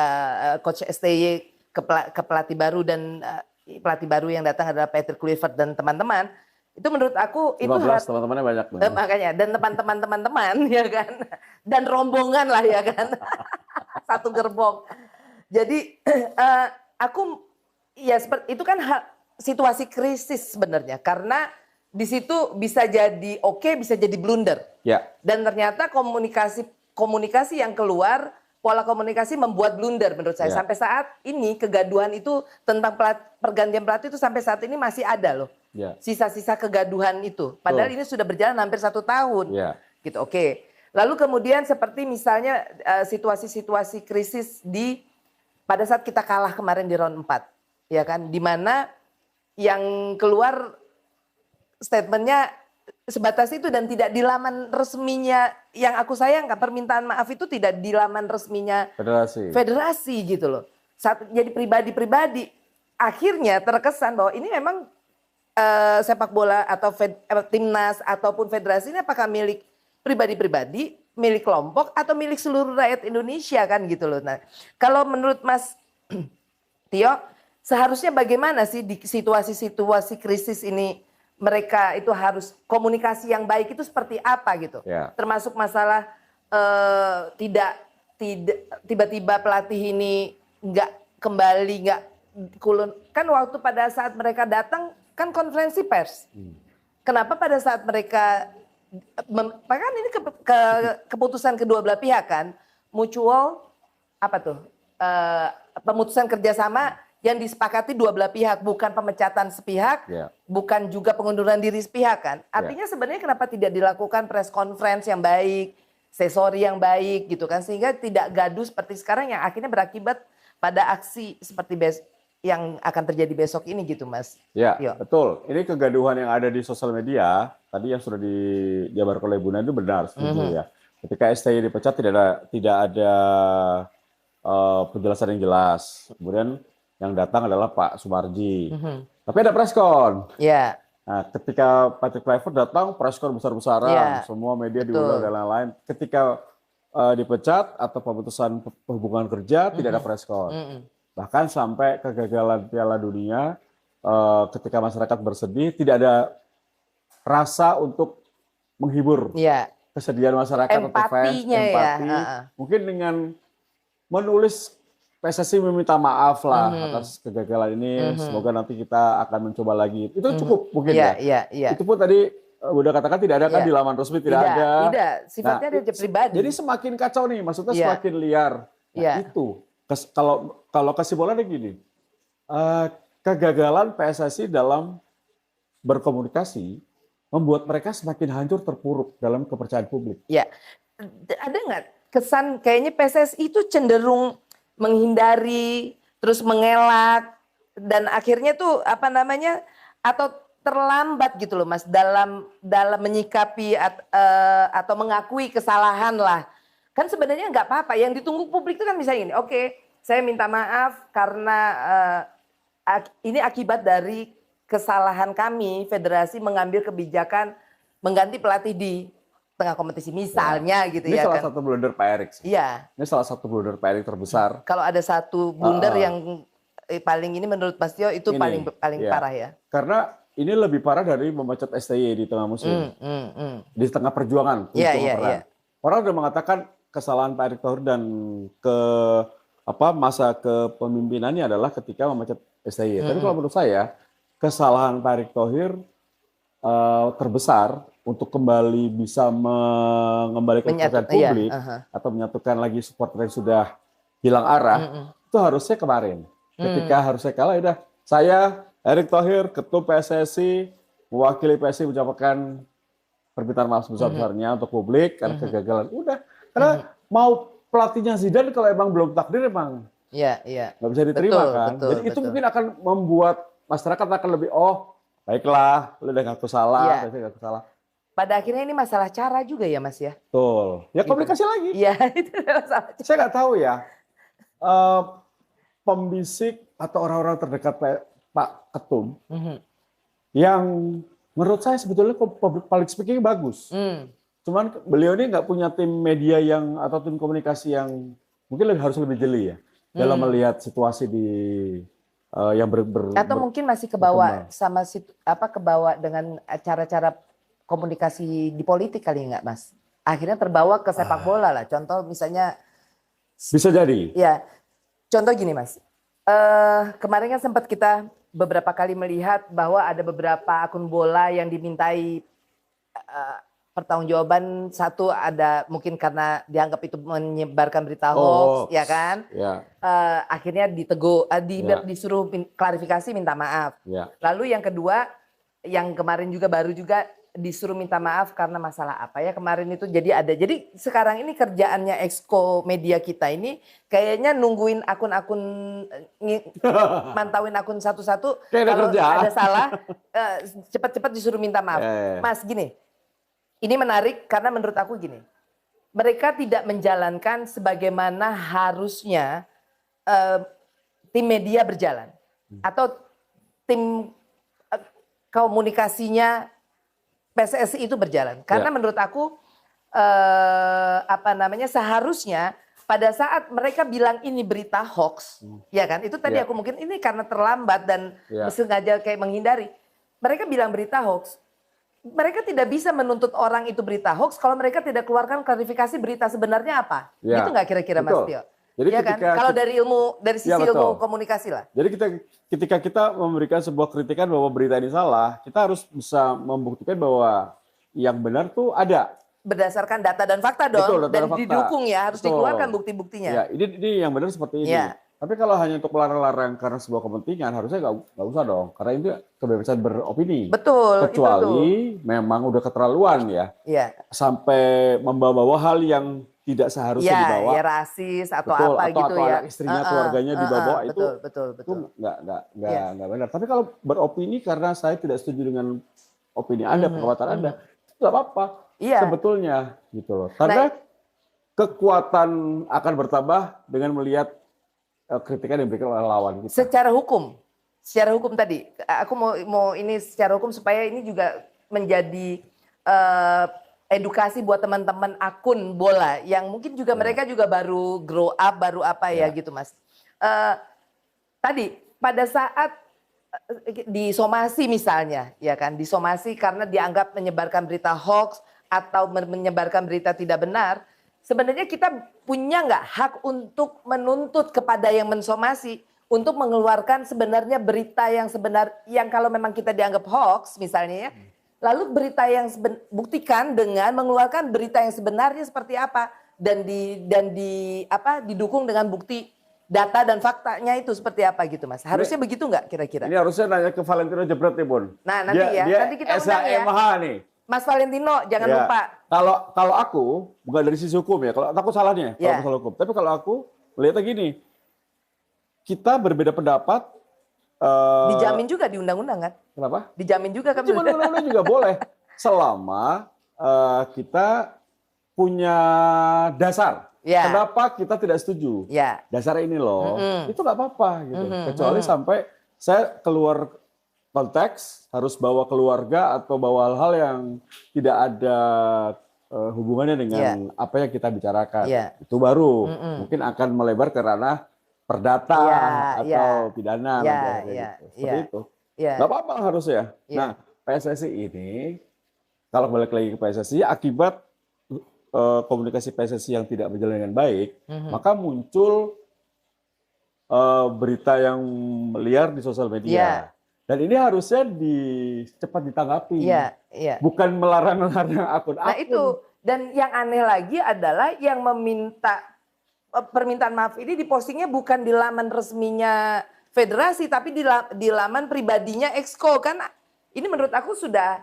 coach STY ke pelatih baru, dan pelatih baru yang datang adalah Patrick Kluivert dan teman-teman. Itu menurut aku 15, itu teman-temannya banyak. Makanya dan teman-teman ya kan, dan rombongan lah ya kan. Satu gerbong. Jadi aku ya seperti itu kan situasi krisis sebenarnya, karena di situ bisa jadi oke, bisa jadi blunder. Ya. Dan ternyata komunikasi yang keluar, pola komunikasi membuat blunder menurut saya. Sampai saat ini kegaduhan itu tentang pergantian pelatih itu sampai saat ini masih ada loh. Sisa-sisa kegaduhan itu. Padahal ini sudah berjalan hampir 1 tahun. Gitu. Oke. Lalu kemudian seperti misalnya situasi-situasi krisis pada saat kita kalah kemarin di round 4. Ya kan, di mana yang keluar statementnya sebatas itu dan tidak di laman resminya. Yang aku sayangkan, permintaan maaf itu tidak di laman resminya federasi gitu loh. Jadi pribadi-pribadi akhirnya terkesan bahwa ini memang sepak bola atau timnas ataupun federasi ini apakah milik pribadi-pribadi, milik kelompok atau milik seluruh rakyat Indonesia kan gitu loh. Nah, kalau menurut Mas Tio, seharusnya bagaimana sih di situasi-situasi krisis ini mereka itu harus komunikasi yang baik itu seperti apa gitu? Termasuk masalah tidak tiba-tiba pelatih ini nggak kembali, nggak kulun. Kan waktu pada saat mereka datang kan konferensi pers. Kenapa pada saat mereka kan ini keputusan kedua belah pihak kan, mutual pemutusan kerjasama yang disepakati dua belah pihak, bukan pemecatan sepihak, bukan juga pengunduran diri sepihak kan. Artinya sebenarnya kenapa tidak dilakukan press conference yang baik, sesori yang baik gitu kan, sehingga tidak gaduh seperti sekarang yang akhirnya berakibat pada aksi seperti yang akan terjadi besok ini gitu, Mas? Ya, betul. Ini kegaduhan yang ada di sosial media, tadi yang sudah dijabarkan oleh Bunda itu benar, setuju ya. Ketika STY dipecat tidak ada penjelasan yang jelas. Kemudian yang datang adalah Pak Sumarji. Tapi ada preskon. Ya. Nah, ketika Patrick Kluivert datang, preskon besar-besaran, semua media diundang dan lain-lain. Ketika dipecat atau pemutusan hubungan kerja, tidak ada preskon. Bahkan sampai kegagalan Piala Dunia, ketika masyarakat bersedih, tidak ada rasa untuk menghibur kesedihan masyarakat atau fans, empati. Mungkin dengan menulis PSSI meminta maaf lah atas kegagalan ini, semoga nanti kita akan mencoba lagi. Itu cukup mungkin Itu pun tadi udah katakan tidak ada kan di laman resmi, tidak ada. Tidak, sifatnya ada pribadi. Jadi semakin kacau nih, maksudnya semakin liar. Itu. Kalau kesimpulannya gini, kegagalan PSSI dalam berkomunikasi membuat mereka semakin hancur terpuruk dalam kepercayaan publik. Ya, ada nggak kesan kayaknya PSSI itu cenderung menghindari, terus mengelak, dan akhirnya tuh atau terlambat gitu loh, Mas, dalam menyikapi atau mengakui kesalahan lah. Kan sebenarnya nggak apa-apa, yang ditunggu publik itu kan misalnya gini, oke, saya minta maaf karena ini akibat dari kesalahan kami, federasi mengambil kebijakan mengganti pelatih di tengah kompetisi misalnya gitu ini ya kan. Ini salah satu blunder Pak Erik sih. Iya. Ini salah satu blunder Pak Erik terbesar. Kalau ada satu blunder yang paling ini menurut Mas Tio itu paling parah ya. Karena ini lebih parah dari memecat STY di tengah musim. Di tengah perjuangan. Orang sudah mengatakan kesalahan Pak Erick Thohir dan masa kepemimpinannya adalah ketika memecat STY. Tapi kalau menurut saya kesalahan Pak Erick Thohir terbesar untuk kembali bisa mengembalikan kepercayaan publik atau menyatukan lagi supporter yang sudah hilang arah, itu harusnya kemarin. Ketika harusnya kalah, udah saya Erick Thohir, Ketua PSSI, mewakili PSSI mengucapkan permintaan maaf sebesar-besarnya untuk publik karena kegagalan. Udah, karena mau pelatihnya Zidane kalau emang belum takdir emang nggak bisa diterima kan. Jadi itu mungkin akan membuat masyarakat akan lebih baiklah, lu udah ngaku salah, saya ngaku salah. Pada akhirnya ini masalah cara juga ya, Mas ya. Betul. Ya komunikasi lagi. Iya, itu masalah. Saya nggak tahu ya. Pembisik atau orang-orang terdekat Pak Ketum yang menurut saya sebetulnya public speaking bagus. Cuman beliau ini nggak punya tim media atau tim komunikasi yang mungkin harus lebih jeli ya dalam melihat situasi di yang atau mungkin masih kebawa sama kebawa dengan cara-cara komunikasi di politik kali nggak, Mas? Akhirnya terbawa ke sepak bola lah. Contoh misalnya bisa jadi. Ya, contoh gini, Mas. Kemarin kan sempat kita beberapa kali melihat bahwa ada beberapa akun bola yang dimintai pertanggungjawaban. Satu ada mungkin karena dianggap itu menyebarkan berita hoax, ya kan? Akhirnya disuruh klarifikasi, minta maaf. Lalu yang kedua, yang kemarin juga baru juga disuruh minta maaf karena masalah apa ya kemarin itu. Jadi sekarang ini kerjaannya exco media kita ini kayaknya nungguin akun-akun, mantauin akun satu-satu. Kalau ada salah cepat-cepat disuruh minta maaf. Mas gini, ini menarik karena menurut aku gini, mereka tidak menjalankan sebagaimana harusnya tim media berjalan atau tim komunikasinya PSSI itu berjalan. Karena menurut aku seharusnya pada saat mereka bilang ini berita hoax, ya kan? Itu tadi aku mungkin ini karena terlambat dan sengaja kayak menghindari. Mereka bilang berita hoax. Mereka tidak bisa menuntut orang itu berita hoax kalau mereka tidak keluarkan klarifikasi berita sebenarnya apa. Itu nggak kira-kira Mas Tio? Jadi ya kan? Kalau dari sisi ilmu komunikasi lah. Jadi ketika kita memberikan sebuah kritikan bahwa berita ini salah, kita harus bisa membuktikan bahwa yang benar tuh ada. Berdasarkan data dan fakta dong. Betul, dan didukung ya, harus dikeluarkan bukti-buktinya. Ya, ini yang benar seperti ini. Tapi kalau hanya untuk melarang-larang karena sebuah kepentingan, harusnya nggak usah dong. Karena itu kebebasan beropini. Betul. Kecuali memang udah keterlaluan ya. Sampai membawa hal yang tidak seharusnya dibawa. Ya rasis atau betul, apa gitu atau ya. anak istrinya, keluarganya dibawa itu Betul. itu nggak benar. Tapi kalau beropini karena saya tidak setuju dengan opini Anda, pengamatan Anda, itu nggak apa-apa sebetulnya gitu loh. Karena kekuatan akan bertambah dengan melihat kritikan yang diberikan oleh lawan kita. Secara hukum tadi, aku mau ini secara hukum supaya ini juga menjadi edukasi buat teman-teman akun bola yang mungkin juga mereka juga baru grow up, baru apa ya gitu Mas. Tadi pada saat disomasi misalnya, ya kan, disomasi karena dianggap menyebarkan berita hoax atau menyebarkan berita tidak benar, sebenarnya kita punya nggak hak untuk menuntut kepada yang mensomasi untuk mengeluarkan sebenarnya berita yang sebenar, yang kalau memang kita dianggap hoax misalnya ya, lalu berita yang buktikan dengan mengeluarkan berita yang sebenarnya seperti apa dan didukung dengan bukti data dan faktanya itu seperti apa gitu Mas. Harusnya begitu nggak kira-kira? Ini harusnya nanya ke Valentino Jebret nih Bun. Nah nanti nanti kita undang ya. SHMH nih. Mas Valentino jangan lupa. Kalau aku bukan dari sisi hukum ya, kalau aku salahnya kalau masalah hukum. Tapi kalau aku melihatnya gini, kita berbeda pendapat. Dijamin juga di undang-undang kan? Kenapa? Dijamin juga kan? Cuma undang-undang juga boleh, selama kita punya dasar. Kenapa kita tidak setuju? Dasar ini loh, itu nggak apa-apa gitu. Kecuali sampai saya keluar konteks, harus bawa keluarga atau bawa hal-hal yang tidak ada hubungannya dengan apa yang kita bicarakan. Itu baru mungkin akan melebar ke ranah perdata atau pidana gitu. Seperti itu. Nggak apa-apa harusnya. Nah, PSSI ini kalau balik lagi ke PSSI akibat komunikasi PSSI yang tidak berjalan dengan baik, maka muncul berita yang liar di sosial media. Dan ini harusnya cepat ditanggapi. Bukan melarang-larang akun-akun. Nah itu, dan yang aneh lagi adalah yang meminta permintaan maaf ini dipostingnya bukan di laman resminya federasi, tapi di laman pribadinya Exco. Kan ini menurut aku sudah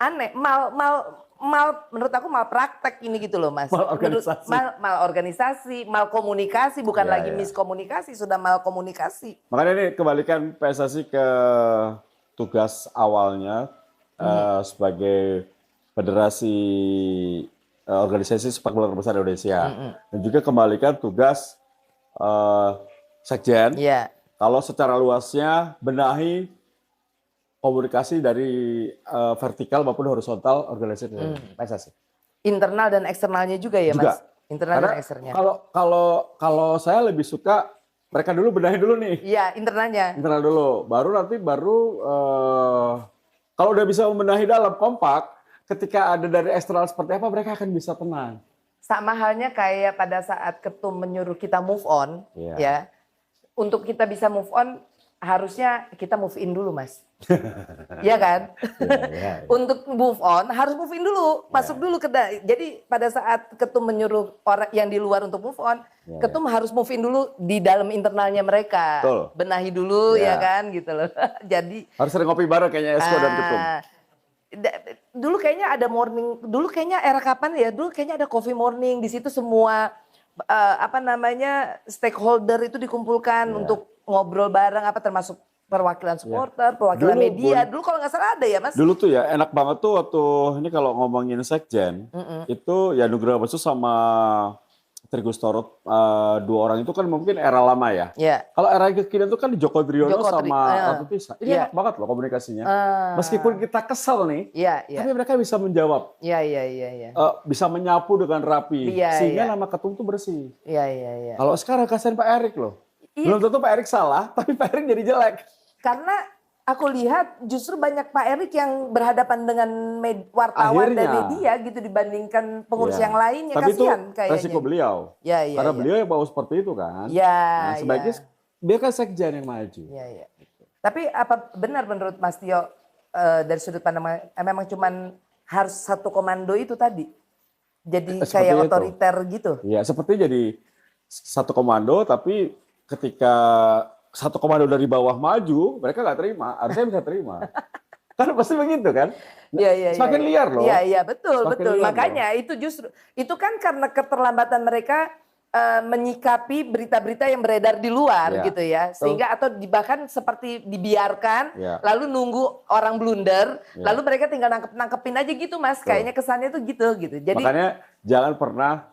aneh, menurut aku mal praktek ini gitu loh Mas. Mal organisasi, mal komunikasi, bukan lagi miskomunikasi, sudah mal komunikasi. Makanya ini kembalikan PSSI ke tugas awalnya sebagai federasi organisasi sepak bola terbesar Indonesia, dan juga kembalikan tugas sekjen. Kalau secara luasnya benahi komunikasi dari vertikal maupun horizontal organisasi PSSI. Internal dan eksternalnya juga ya Mas. Internal dan eksternalnya. Kalau saya lebih suka mereka dulu benahi dulu nih. Iya, internalnya. Internal dulu, baru kalau udah bisa membenahi dalam kompak, ketika ada dari eksternal seperti apa, mereka akan bisa tenang. Sama halnya kayak pada saat ketum menyuruh kita move on, ya. Untuk kita bisa move on, harusnya kita move in dulu, Mas. Iya kan? Untuk move on, harus move in dulu, masuk dulu ke jadi pada saat ketum menyuruh orang yang di luar untuk move on, ketum harus move in dulu di dalam internalnya mereka. Benahi dulu, ya kan, gitu loh. Jadi harus sering ngopi bareng kayaknya Esko dan ketum. Dulu kayaknya ada morning, dulu kayaknya era kapan ya? Dulu kayaknya ada coffee morning, di situ semua stakeholder itu dikumpulkan untuk ngobrol bareng, termasuk perwakilan supporter, perwakilan media. Dulu kalau nggak salah ada ya Mas? Dulu tuh ya enak banget tuh waktu ini kalau ngomongin sekjen, itu ya Nugraha Basu sama Tryggus Torot, dua orang itu kan mungkin era lama ya. Kalau era kekinian itu kan Joko Driono sama Ratu Tisa. Ini enak banget loh komunikasinya. Meskipun kita kesel nih, tapi mereka bisa menjawab. Bisa menyapu dengan rapi. Sehingga nama ketum tuh bersih. Kalau sekarang kasihan Pak Erik loh. Belum tentu Pak Erik salah, tapi Pak Erik jadi jelek. Karena aku lihat justru banyak Pak Erik yang berhadapan dengan wartawan dan media gitu dibandingkan pengurus yang lainnya. Tapi kasihan itu kayaknya. resiko beliau. Karena beliau yang bawa seperti itu kan. Nah, sebaiknya biarkan sekjen yang maju. Tapi apa benar menurut Mas Tio dari sudut pandang memang cuman harus satu komando itu tadi? Jadi kayak otoriter gitu? Iya, seperti jadi satu komando tapi ketika satu komando dari bawah maju, mereka nggak terima. Harusnya bisa terima. Kan pasti begitu kan? Iya. Semakin liar loh. Iya, betul. Semakin liar Makanya loh. itu kan karena keterlambatan mereka menyikapi berita-berita yang beredar di luar gitu ya. Sehingga atau bahkan seperti dibiarkan lalu nunggu orang blunder, lalu mereka tinggal nangkepin aja gitu, Mas. Kayaknya kesannya tuh gitu. Jadi makanya jangan pernah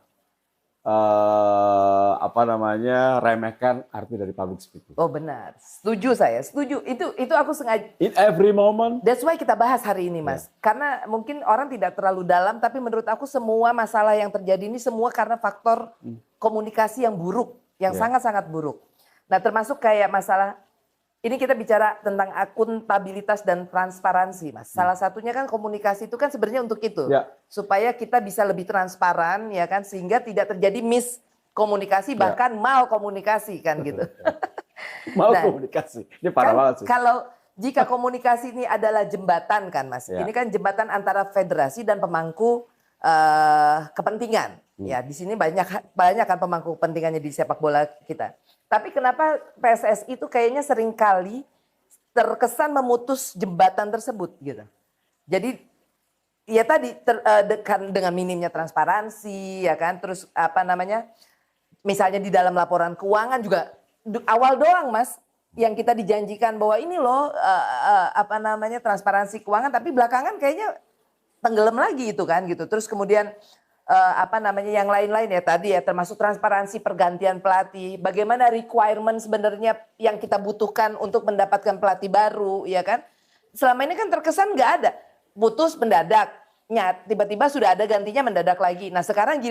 remehkan arti dari public speaking. Oh benar, setuju saya, setuju. Itu aku sengaja. In every moment. That's why kita bahas hari ini, Mas. Karena mungkin orang tidak terlalu dalam, tapi menurut aku semua masalah yang terjadi ini semua karena faktor komunikasi yang buruk, yang sangat-sangat buruk. Nah termasuk kayak masalah, ini kita bicara tentang akuntabilitas dan transparansi, Mas. Salah satunya kan komunikasi itu kan sebenarnya untuk itu. Supaya kita bisa lebih transparan, ya kan, sehingga tidak terjadi miskomunikasi, bahkan malkomunikasi kan gitu. Malkomunikasi, ini parah banget sih. Kalau jika komunikasi ini adalah jembatan kan, Mas. Ini kan jembatan antara federasi dan pemangku kepentingan. Ya, di sini banyak kan pemangku kepentingannya di sepak bola kita. Tapi kenapa PSSI itu kayaknya seringkali terkesan memutus jembatan tersebut gitu. Jadi ya tadi dengan minimnya transparansi ya kan, terus misalnya di dalam laporan keuangan juga awal doang, Mas, yang kita dijanjikan bahwa ini loh transparansi keuangan, tapi belakangan kayaknya tenggelam lagi itu kan gitu. Terus kemudian yang lain-lain ya tadi ya, termasuk transparansi pergantian pelatih, bagaimana requirement sebenarnya yang kita butuhkan untuk mendapatkan pelatih baru ya kan. Selama ini kan terkesan nggak ada, putus mendadak, tiba-tiba sudah ada gantinya mendadak lagi. Nah sekarang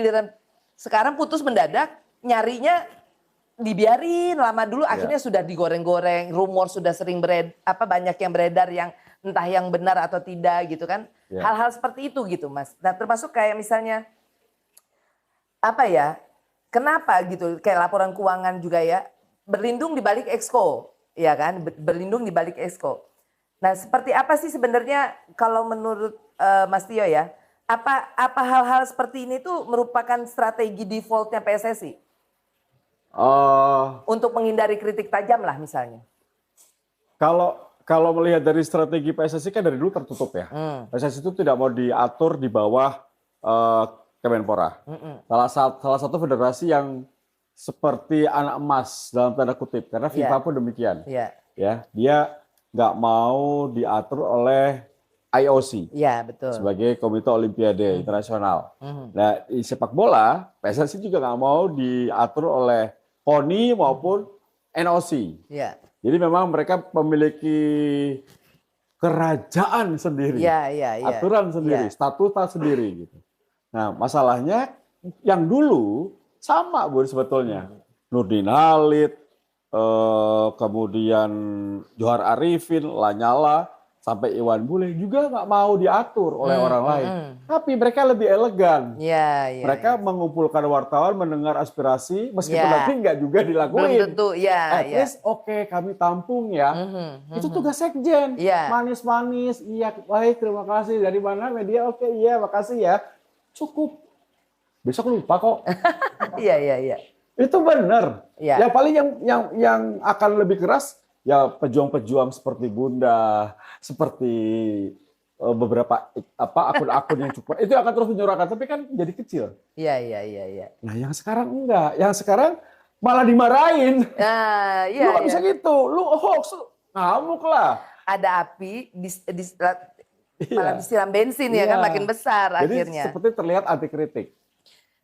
sekarang putus mendadak, nyarinya dibiarin lama dulu, akhirnya sudah digoreng-goreng, rumor sudah sering banyak yang beredar yang entah yang benar atau tidak gitu kan. Hal-hal seperti itu gitu, Mas. Nah termasuk kayak misalnya kenapa gitu, kayak laporan keuangan juga ya, berlindung di balik exco, ya kan, berlindung di balik exco. Nah seperti apa sih sebenarnya kalau menurut Mas Tio ya, apa hal-hal seperti ini tuh merupakan strategi defaultnya PSSI? Untuk menghindari kritik tajam lah misalnya. Kalau melihat dari strategi PSSI kan dari dulu tertutup ya. PSSI itu tidak mau diatur di bawah Kemenpora. Salah satu federasi yang seperti anak emas dalam tanda kutip, karena FIFA pun demikian. Ya, dia nggak mau diatur oleh IOC. Betul. Sebagai Komite Olimpiade Internasional. Nah, di sepak bola PSSI juga nggak mau diatur oleh KONI maupun NOC. Jadi memang mereka memiliki kerajaan sendiri, aturan sendiri, statuta sendiri gitu. Nah, masalahnya yang dulu sama Bu sebetulnya. Nurdin Halid, kemudian Johar Arifin, Lanyala, sampai Iwan Bule juga nggak mau diatur oleh orang lain. Tapi mereka lebih elegan. Mereka mengumpulkan wartawan, mendengar aspirasi, meskipun nanti nggak juga dilakuin. Belum tentu, At least kami tampung ya. Itu tugas sekjen. Manis-manis, iya baik terima kasih. Dari mana media? Oke, iya makasih ya. Cukup. Besok lupa kok. Iya. Itu benar. Yang paling yang akan lebih keras ya pejuang-pejuang seperti Bunda, seperti beberapa akun-akun yang cukup. Itu akan terus menyuarakan, tapi kan jadi kecil. Iya. Nah, yang sekarang enggak. Yang sekarang malah dimarahin. Lu nggak bisa gitu. Lu hoax, ngamuk lah. Ada api malah disiram bensin ya kan, makin besar akhirnya. Jadi seperti terlihat anti kritik.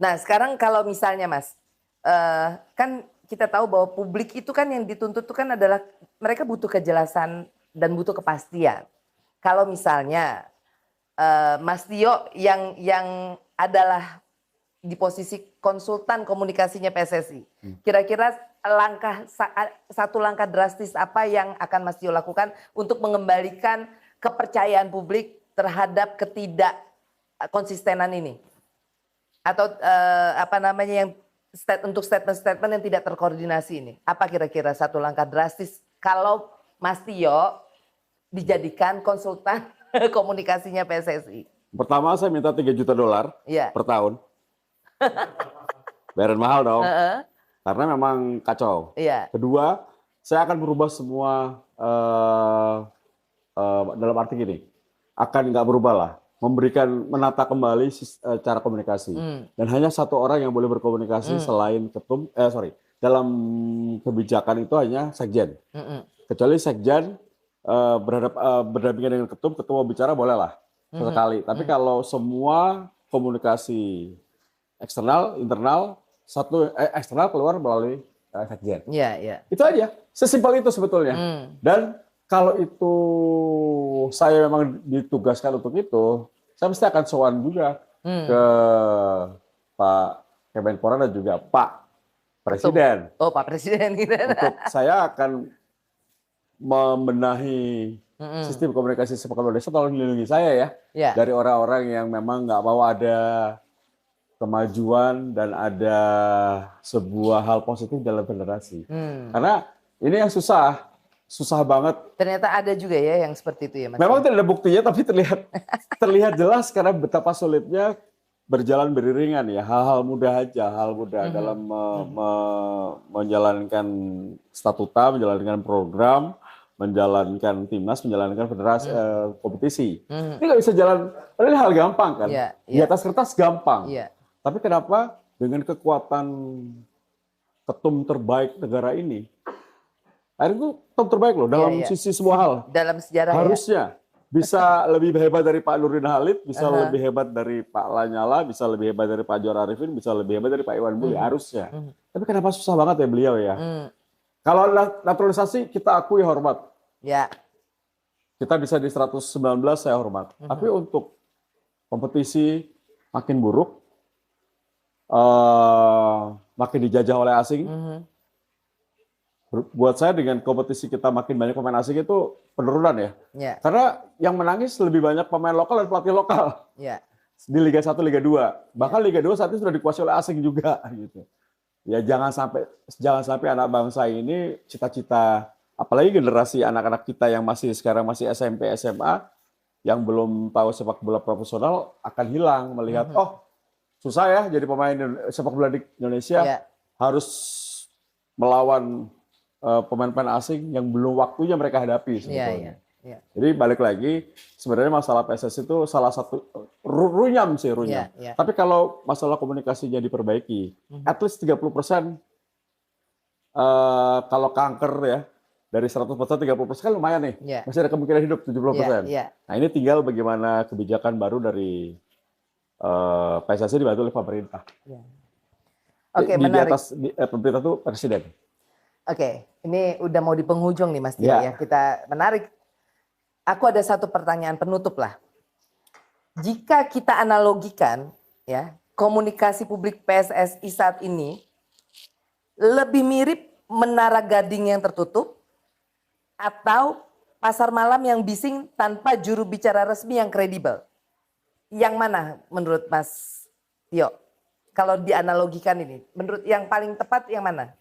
Nah sekarang kalau misalnya Mas, kan kita tahu bahwa publik itu kan yang dituntut itu kan adalah mereka butuh kejelasan dan butuh kepastian. Kalau misalnya Mas Tio yang adalah di posisi konsultan komunikasinya PSSI, kira-kira satu langkah drastis apa yang akan Mas Tio lakukan untuk mengembalikan kepercayaan publik terhadap konsistenan ini? Atau yang untuk statement-statement yang tidak terkoordinasi ini. Apa kira-kira satu langkah drastis kalau Mas Tio dijadikan konsultan komunikasinya PSSI? Pertama saya minta $3 juta per tahun. Bayaran mahal dong. Karena memang kacau. Kedua, saya akan merubah semua dalam arti gini, akan nggak berubah lah, menata kembali cara komunikasi. Dan hanya satu orang yang boleh berkomunikasi selain dalam kebijakan itu hanya sekjen. Kecuali sekjen berdampingan dengan ketum mau bicara boleh lah sesekali. Tapi kalau semua komunikasi eksternal, internal, eksternal keluar melalui sekjen. Itu aja, sesimpel itu sebetulnya. Dan kalau itu saya memang ditugaskan untuk itu, saya mesti akan sowan juga ke Pak Kemenpora dan juga Pak Presiden. Oh, Pak Presiden gitu. Untuk saya akan membenahi sistem komunikasi sepak bola Indonesia, tolong lindungi saya ya dari orang-orang yang memang nggak mau ada kemajuan dan ada sebuah hal positif dalam federasi. Karena ini yang susah banget. Ternyata ada juga ya yang seperti itu ya Mas. Memang tidak ada buktinya tapi terlihat jelas karena betapa sulitnya berjalan beriringan ya. Hal-hal mudah aja, dalam menjalankan statuta, menjalankan program, menjalankan timnas, menjalankan federasi kompetisi. Ini nggak bisa jalan, padahal hal gampang kan. Di atas kertas gampang. Tapi kenapa dengan kekuatan ketum terbaik negara ini, akhirnya itu ketum terbaik loh dalam sisi semua hal. Dalam sejarah harusnya bisa lebih hebat dari Pak Nurdin Halid, bisa lebih hebat dari Pak Lanyala, bisa lebih hebat dari Pak Johar Arifin, bisa lebih hebat dari Pak Iwan Bule, harusnya. Tapi kenapa susah banget ya beliau ya? Kalau naturalisasi kita akui hormat. Kita bisa di 119 saya hormat. Tapi untuk kompetisi makin buruk, makin dijajah oleh asing. Buat saya dengan kompetisi kita makin banyak pemain asing itu penurunan ya. Karena yang menangis lebih banyak pemain lokal dan pelatih lokal. Di Liga 1, Liga 2. Bahkan Liga 2 saat ini sudah dikuasai oleh asing juga gitu. Ya jangan sampai anak bangsa ini cita-cita, apalagi generasi anak-anak kita yang sekarang masih SMP, SMA, yang belum tahu sepak bola profesional akan hilang melihat susah ya jadi pemain sepak bola di Indonesia, harus melawan pemain-pemain asing yang belum waktunya mereka hadapi sebetulnya. Jadi balik lagi, sebenarnya masalah PSSI itu salah satu runyam. Tapi kalau masalah komunikasinya diperbaiki, at least 30%, kalau kanker ya, dari 100% 30% kan lumayan nih. Masih ada kemungkinan hidup 70%. Nah ini tinggal bagaimana kebijakan baru dari PSSI dibantu oleh pemerintah. Oke, menarik. Di atas pemerintah itu presiden. Oke, ini udah mau di penghujung nih Mas Tio ya. Kita menarik. Aku ada satu pertanyaan penutup lah. Jika kita analogikan ya, komunikasi publik PSSI saat ini lebih mirip Menara Gading yang tertutup atau pasar malam yang bising tanpa juru bicara resmi yang kredibel. Yang mana menurut Mas Tio? Kalau dianalogikan ini, menurut yang paling tepat yang mana?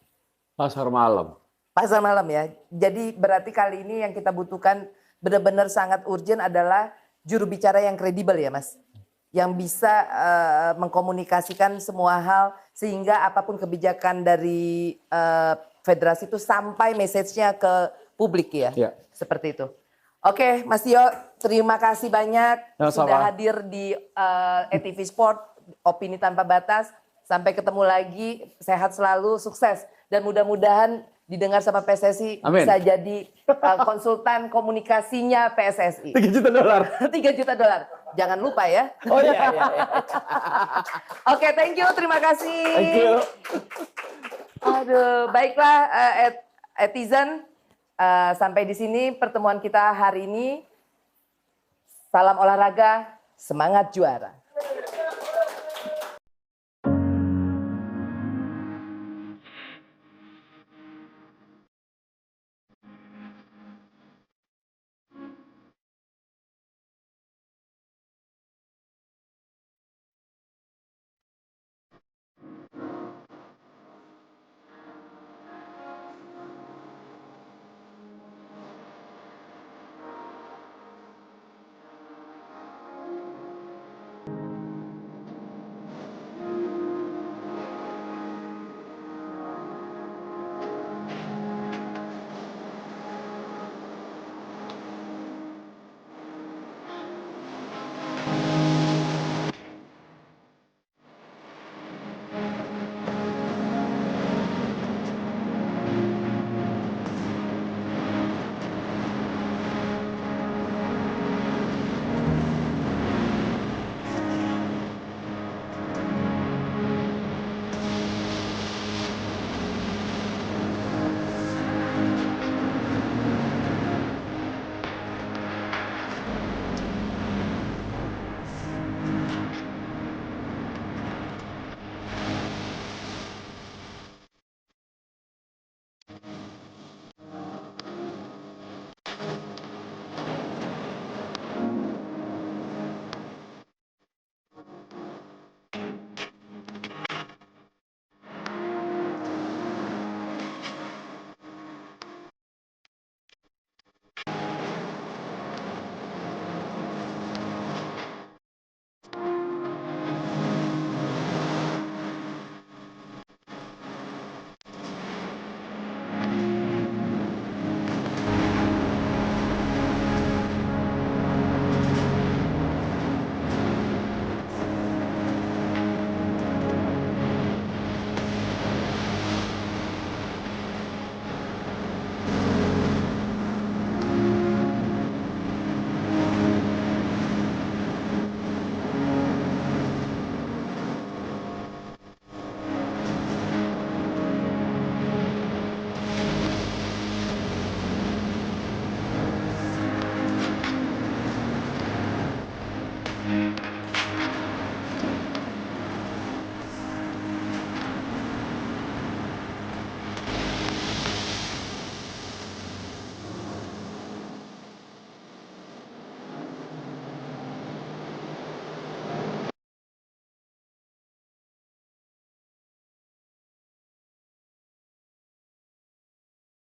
Pasar malam. Pasar malam ya. Jadi berarti kali ini yang kita butuhkan benar-benar sangat urgent adalah juru bicara yang kredibel ya Mas. Yang bisa mengkomunikasikan semua hal sehingga apapun kebijakan dari federasi itu sampai message-nya ke publik ya. Seperti itu. Oke Mas Tio, terima kasih banyak sudah hadir di ETV Sport, Opini Tanpa Batas. Sampai ketemu lagi, sehat selalu, sukses. Dan mudah-mudahan didengar sama PSSI. Amin. Bisa jadi konsultan komunikasinya PSSI. $3 juta. $3 juta. Jangan lupa ya. Oh iya. Oke, thank you, terima kasih. Thank you. Aduh, baiklah Etizen. Sampai di sini pertemuan kita hari ini. Salam olahraga, semangat juara.